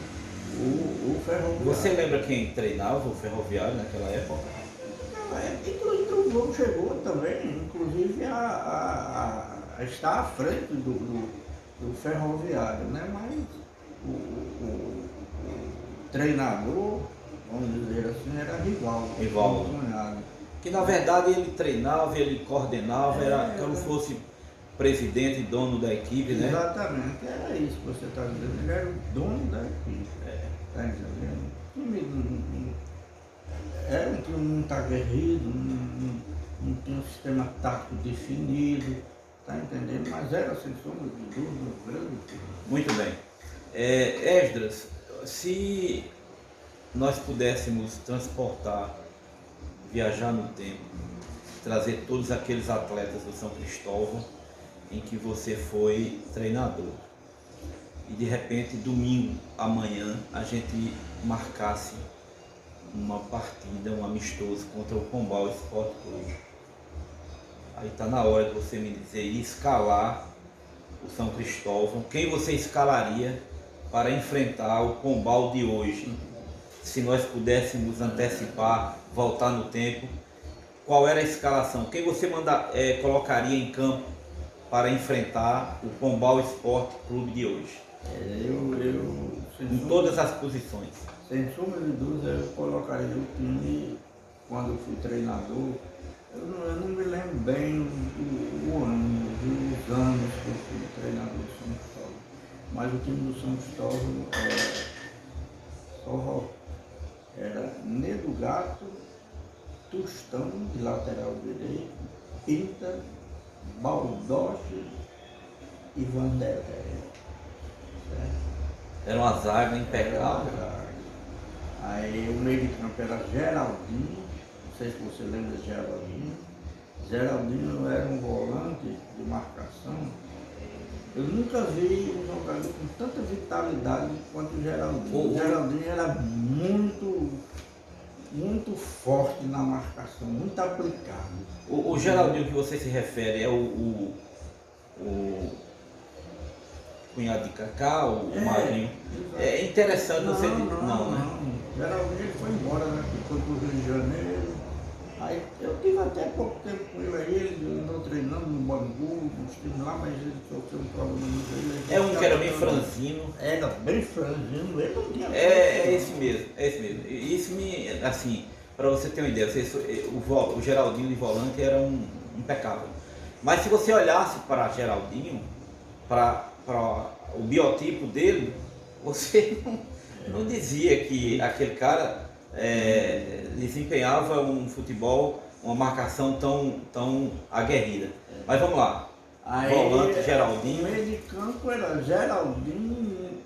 o Ferroviário. Você lembra quem treinava o ferroviário naquela época? Inclusive o Globo chegou também, inclusive a estar à frente do ferroviário, né? Mas o treinador, vamos dizer assim, era rival. Que na verdade ele treinava, ele coordenava, era como se fosse presidente e dono da equipe, né? Exatamente, era isso que você está dizendo, ele era o dono da equipe. Tá entendendo? Era um time muito aguerrido, não tinha um sistema tático definido. Tá entendendo? Mas era, sem sombra de dúvida, um grande time. Muito bem. Esdras, se nós pudéssemos transportar, viajar no tempo, trazer todos aqueles atletas do São Cristóvão em que você foi treinador, e de repente, domingo amanhã, a gente marcasse uma partida, um amistoso contra o Pombal Esporte Clube. Aí está na hora de você me dizer e escalar o São Cristóvão. Quem você escalaria para enfrentar o Pombal de hoje? Se nós pudéssemos antecipar, voltar no tempo, qual era a escalação? Quem você colocaria em campo para enfrentar o Pombal Esporte Clube de hoje? Em todas as posições. Sem sombra de dúvida, eu colocaria o time quando eu fui treinador. Eu não me lembro bem o ano, os anos que eu fui treinador do São Cristóvão. Mas o time do São Cristóvão era Nedo Gato, Tostão, de lateral direito, Pinta, Baldoche e Vanderlei. Era uma zaga impecável. Aí o meio de campo era Geraldinho, não sei se você lembra de Geraldinho. Geraldinho era um volante de marcação. Eu nunca vi um jogador com tanta vitalidade quanto o Geraldinho. O Geraldinho era muito forte na marcação, muito aplicado. O Geraldinho que você se refere é o cunhado de Cacá, o Marinho. exato. É interessante você... Não. né? Geralmente ele foi embora, né? Ele foi para o Rio de Janeiro. Aí eu tive até pouco tempo com ele aí, ele andou treinando no Bangu, nos times lá, mas ele sofreu um problema no joelho. É um que era bem franzino. Era bem franzino, ele não tinha É esse mesmo, é esse mesmo. E isso me, assim, para você ter uma ideia, o Geraldinho de volante era impecável. Mas se você olhasse para Geraldinho, para o biotipo dele, você não dizia que aquele cara desempenhava um futebol, uma marcação tão aguerrida. Mas vamos lá. Aí, Volante, o Geraldinho. meio de campo era Geraldinho,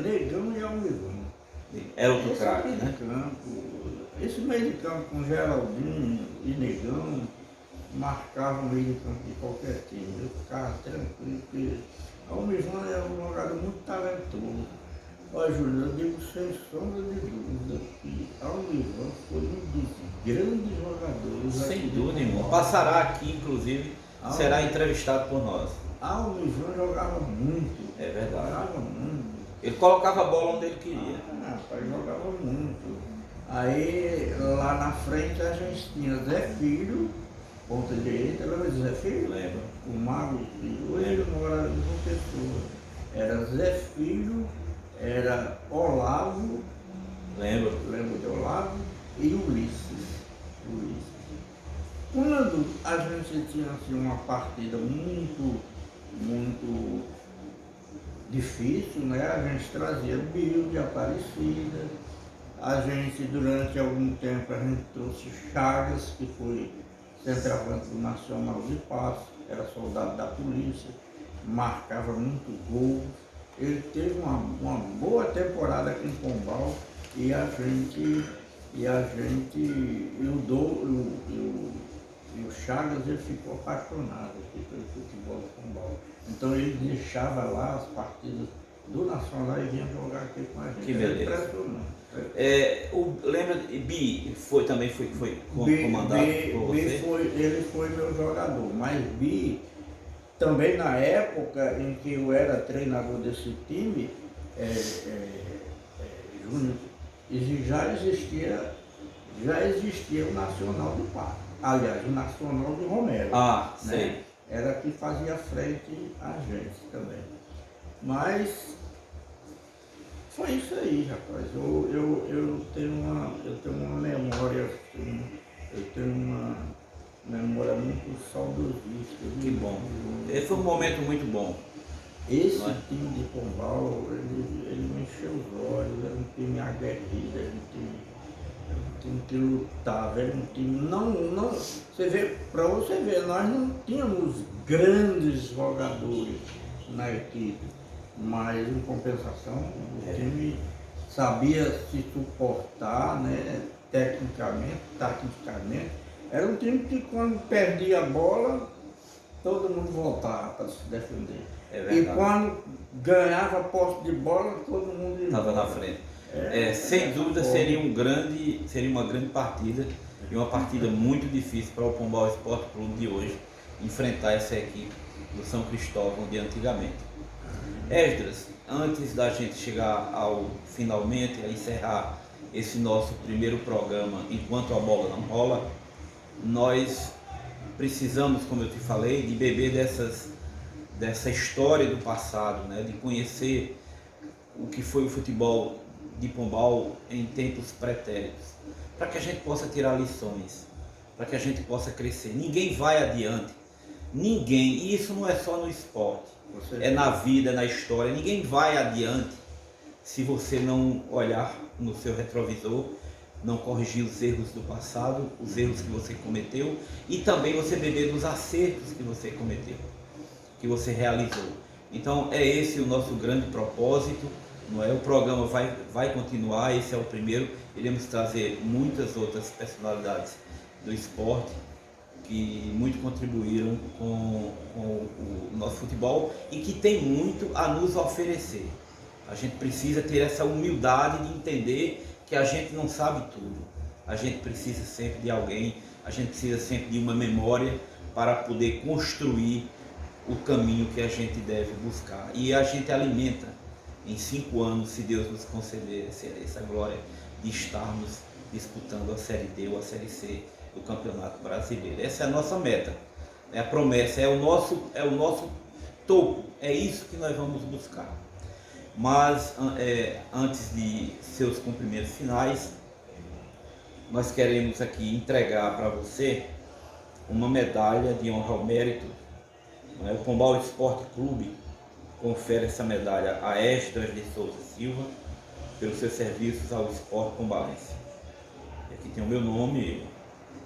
Negão e Almirão. Era outro Esse craque, meio né? de campo, esse meio de campo com Geraldinho e Negão marcava o meio de campo de qualquer time. Eu ficava tranquilo, porque Almirão era um jogador muito talentoso. Olha, Júlio, eu digo sem sombra de dúvida que Almirão foi um dos grandes jogadores. Sem dúvida, irmão. Passará aqui, inclusive, será entrevistado por nós. Almirão jogava muito. É verdade. Jogava muito. Ele colocava a bola onde ele queria. Rapaz, jogava muito. Aí lá na frente a gente tinha Zé Filho, ponta direita, lembra de Zé Filho? Lembro. O Mago Filho, ele mora em João Pessoa. Era Zé Filho, era Olavo, Lembro. lembro de Olavo, e Ulisses. Quando a gente tinha assim, uma partida muito difícil, né? A gente trazia Bill de Aparecida, a gente durante algum tempo a gente trouxe Chagas, que foi centroavante do Nacional de Passo, era soldado da polícia, marcava muito gol. Ele teve uma boa temporada aqui em Pombal e o Chagas ele ficou apaixonado aqui pelo futebol de Pombal. Então ele deixava lá as partidas do Nacional e vinha jogar aqui com a gente. Que beleza. Impressionante. Lembra, Bi também foi comandado por você? Ele foi meu jogador, mas Bi, também na época em que eu era treinador desse time, Júnior, já existia o Nacional do Parque. Aliás, o Nacional de Romero. Sei. Né? Era que fazia frente a gente também. Mas foi isso aí, rapaz. Eu tenho uma memória, eu tenho uma memória muito saudosista. Que bom. Esse foi um momento muito bom. Esse time de Pombal, ele me encheu os olhos, era um time aguerrido, era um time que lutava, era um time. Não, você vê, para você ver, nós não tínhamos grandes jogadores na equipe, mas em compensação o time sabia se suportar, né, tecnicamente, taticamente. Era um time que quando perdia a bola, todo mundo voltava para se defender. E quando ganhava posse de bola, todo mundo estava na frente. Sem dúvida seria uma grande partida e uma partida muito difícil para o Pombal Esporte Clube de hoje enfrentar essa equipe do São Cristóvão de antigamente. Esdras, antes da gente chegar finalmente a encerrar esse nosso primeiro programa Enquanto a Bola Não Rola, nós precisamos, como eu te falei, de beber dessa história do passado, né? De conhecer o que foi o futebol de Pombal em tempos pretéritos, para que a gente possa tirar lições, para que a gente possa crescer. Ninguém vai adiante, e isso não é só no esporte, é na vida, na história. Ninguém vai adiante se você não olhar no seu retrovisor, não corrigir os erros do passado, os erros que você cometeu, e também você beber dos acertos que você cometeu, que você realizou. Então é esse o nosso grande propósito, não é? O programa vai continuar, esse é o primeiro, iremos trazer muitas outras personalidades do esporte que muito contribuíram com o nosso futebol e que tem muito a nos oferecer. A gente precisa ter essa humildade de entender que a gente não sabe tudo. A gente precisa sempre de alguém, a gente precisa sempre de uma memória para poder construir o caminho que a gente deve buscar. E a gente alimenta em 5 anos, se Deus nos conceder essa glória de estarmos disputando a Série D ou a Série C do Campeonato Brasileiro. Essa é a nossa meta, é a promessa, é o nosso topo, é isso que nós vamos buscar. Mas antes de seus cumprimentos finais, nós queremos aqui entregar para você uma medalha de honra ao mérito. O Pombal Esporte Clube confere essa medalha a Esdras de Souza Silva pelos seus serviços ao esporte pombalense. Aqui tem o meu nome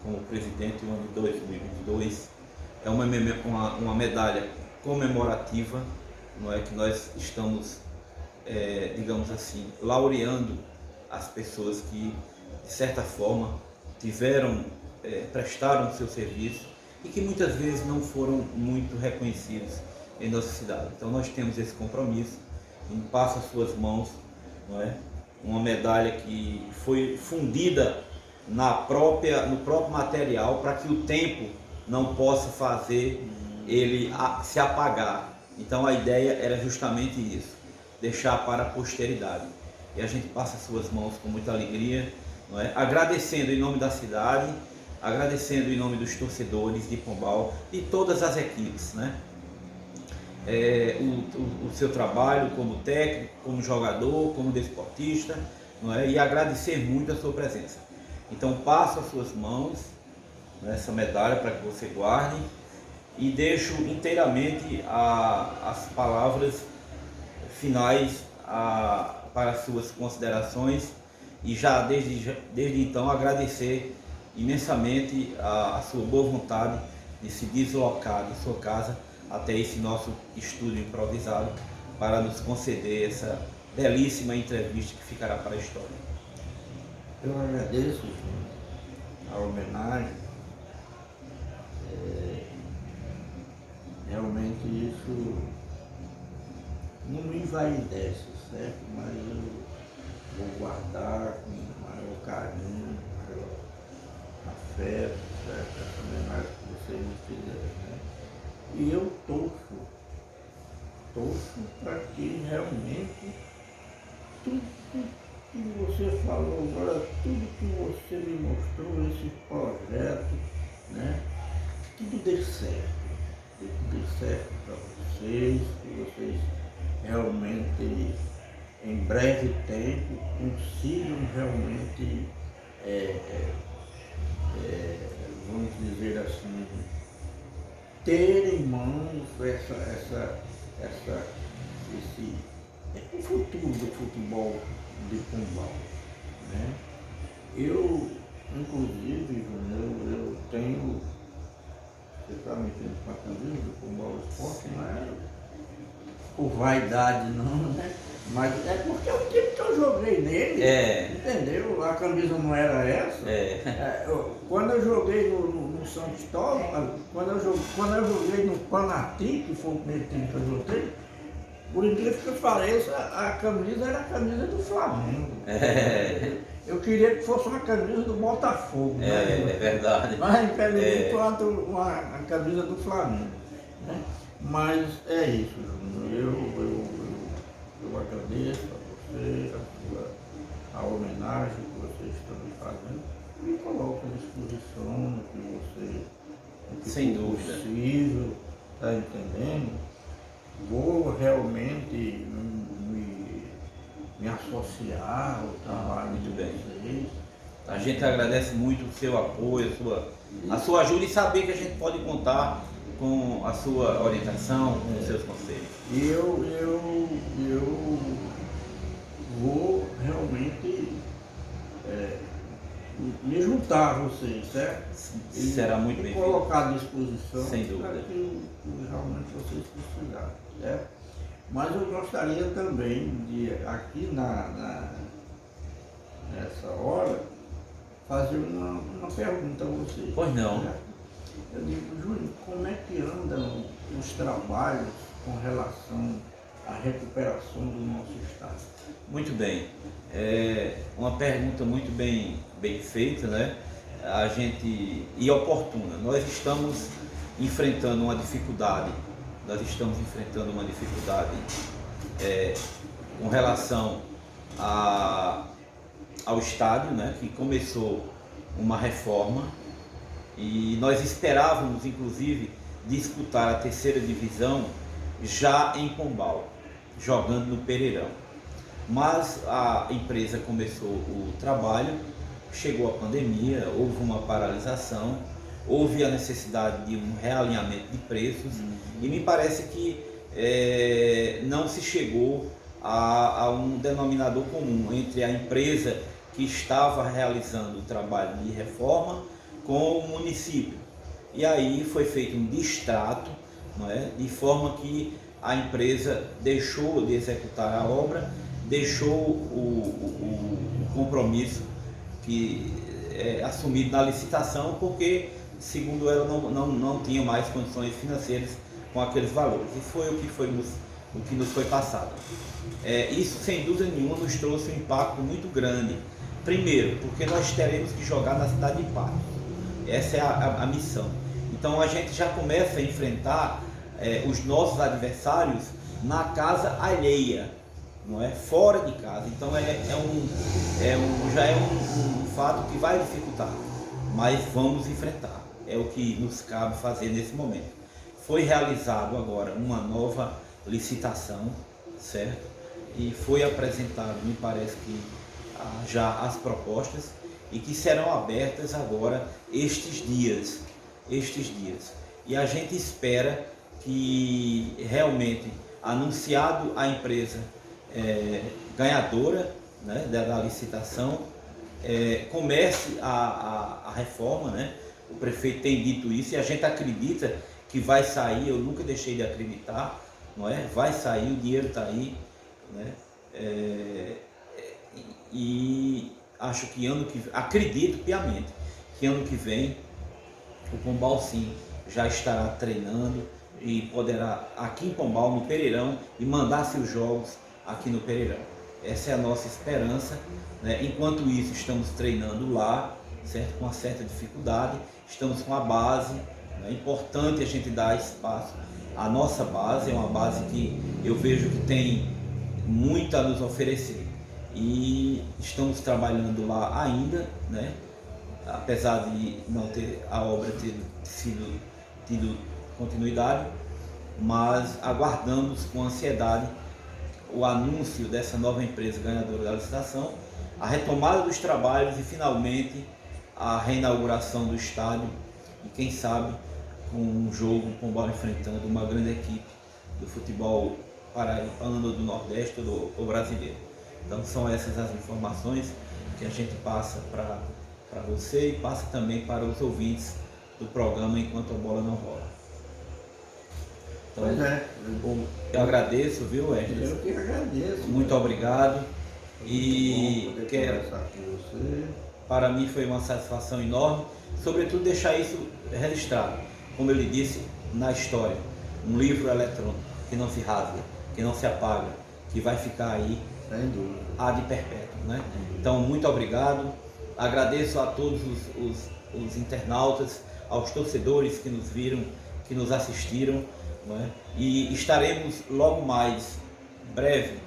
como presidente no ano de 2022. É uma medalha comemorativa, não é, que nós estamos, digamos assim, laureando as pessoas que, de certa forma, prestaram o seu serviço e que muitas vezes não foram muito reconhecidos em nossa cidade. Então nós temos esse compromisso em passa às suas mãos, não é? Uma medalha que foi fundida no próprio material para que o tempo não possa fazer ele se apagar. Então a ideia era justamente isso, deixar para a posteridade. E a gente passa às suas mãos com muita alegria, não é? Agradecendo em nome da cidade, agradecendo em nome dos torcedores de Pombal e todas as equipes, né? O seu trabalho como técnico, como jogador, como desportista, não é? E agradecer muito a sua presença. Então passo às suas mãos, né, essa medalha para que você guarde e deixo inteiramente as palavras finais para as suas considerações e já desde então agradecer imensamente a sua boa vontade de se deslocar de sua casa até esse nosso estúdio improvisado para nos conceder essa belíssima entrevista que ficará para a história. Eu agradeço a homenagem. Realmente isso não me envaidece, certo? Mas eu vou guardar com maior carinho, maior afeto, certo? Essa homenagem que vocês me fizeram, né? E eu torço para que realmente tudo que você falou agora, tudo que você me mostrou, esse projeto, né? Tudo dê certo para vocês, que vocês realmente em breve tempo consigam realmente, vamos dizer assim, ter em mãos o futuro do futebol de Pombal, né? Eu, inclusive, eu tenho, você está me tendo com a camisa do Pombal Esporte, não é por vaidade não, né? Mas é porque é o time que eu joguei nele, entendeu? A camisa não era essa. Quando eu joguei no São Cristóvão, quando eu joguei no Panati, que foi o primeiro time que eu joguei, por incrível que pareça, a camisa era a camisa do Flamengo. Eu queria que fosse uma camisa do Botafogo. É verdade. Mas infelizmente uma camisa do Flamengo, né? Mas é isso, Júnior. Eu agradeço a você, a homenagem que vocês estão me fazendo. Me coloco à disposição no que Sem for dúvida possível, está entendendo? Vou realmente me associar ao trabalho de vocês. A gente agradece muito o seu apoio, a sua ajuda e saber que a gente pode contar com a sua orientação, com os seus conselhos. E eu vou realmente me juntar a vocês, certo? Será muito bem bem-vindo. Colocar à disposição sem dúvida para que realmente vocês precisarem, certo? Mas eu gostaria também de, aqui nessa hora, fazer uma pergunta a vocês. Pois não. Certo? Eu digo, Júnior, como é que andam os trabalhos com relação à recuperação do nosso estado? Muito bem. Uma pergunta muito bem feita, né? E oportuna. Nós estamos enfrentando uma dificuldade nós estamos enfrentando uma dificuldade com relação ao estádio, né, que começou uma reforma e nós esperávamos, inclusive, disputar a terceira divisão já em Pombal, jogando no Pereirão. Mas a empresa começou o trabalho, chegou a pandemia, houve uma paralisação, houve a necessidade de um realinhamento de preços e me parece que não se chegou a um denominador comum entre a empresa que estava realizando o trabalho de reforma com o município. E aí foi feito um distrato, não é? De forma que a empresa deixou de executar a obra, deixou o compromisso que assumido na licitação, porque, segundo ela, não tinha mais condições financeiras com aqueles valores. E foi o que nos foi passado. Isso, sem dúvida nenhuma, nos trouxe um impacto muito grande. Primeiro, porque nós teremos que jogar na cidade de Patos. Essa é a missão. Então a gente já começa a enfrentar os nossos adversários na casa alheia, não é? Fora de casa. Então já é um fato que vai dificultar, mas vamos enfrentar. É o que nos cabe fazer nesse momento. Foi realizado agora uma nova licitação, certo? E foi apresentado, me parece que já as propostas, e que serão abertas agora estes dias. E a gente espera que realmente, anunciado a empresa ganhadora, né, da licitação, comece a reforma, né? O prefeito tem dito isso e a gente acredita que vai sair. Eu nunca deixei de acreditar, não é? Vai sair, o dinheiro está aí, né? E acho que acredito piamente que ano que vem o Pombal sim já estará treinando e poderá aqui em Pombal, no Pereirão, e mandar seus jogos aqui no Pereirão. Essa é a nossa esperança, né? Enquanto isso, estamos treinando lá, certo? Com uma certa dificuldade, estamos com a base. É importante a gente dar espaço. A nossa base é uma base que eu vejo que tem muito a nos oferecer, e estamos trabalhando lá ainda, né? Apesar de não ter a obra tido continuidade, mas aguardamos com ansiedade o anúncio dessa nova empresa ganhadora da licitação, a retomada dos trabalhos e finalmente a reinauguração do estádio, e quem sabe com um jogo com o Pombal enfrentando uma grande equipe do futebol paraibano, do Nordeste ou brasileiro. Então são essas as informações que a gente passa para você e passa também para os ouvintes do programa Enquanto a Bola Não Rola. Então, eu agradeço, viu, Wesley? Eu que agradeço. Muito obrigado. E para mim foi uma satisfação enorme, sobretudo deixar isso registrado, como eu lhe disse, na história. Um livro eletrônico que não se rasga, que não se apaga, que vai ficar aí ad perpétuo, né? Então, muito obrigado. Agradeço a todos os internautas, aos torcedores que nos viram, que nos assistiram, não é? E estaremos logo mais breve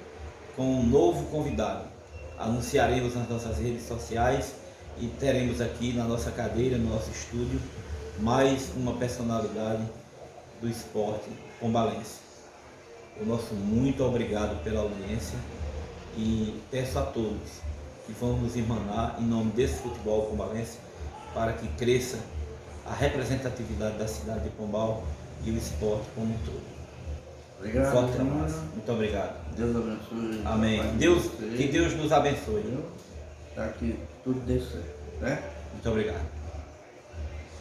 com um novo convidado. Anunciaremos nas nossas redes sociais e teremos aqui na nossa cadeira, no nosso estúdio, mais uma personalidade do esporte pombalense. O nosso muito obrigado pela audiência e peço a todos que vamos nos irmanar em nome desse futebol pombalense para que cresça a representatividade da cidade de Pombal e o esporte como um todo. Obrigado. Forte abraço. Muito obrigado. Deus abençoe. Amém. Que Deus nos abençoe. Para que tudo dê certo, né? Muito obrigado.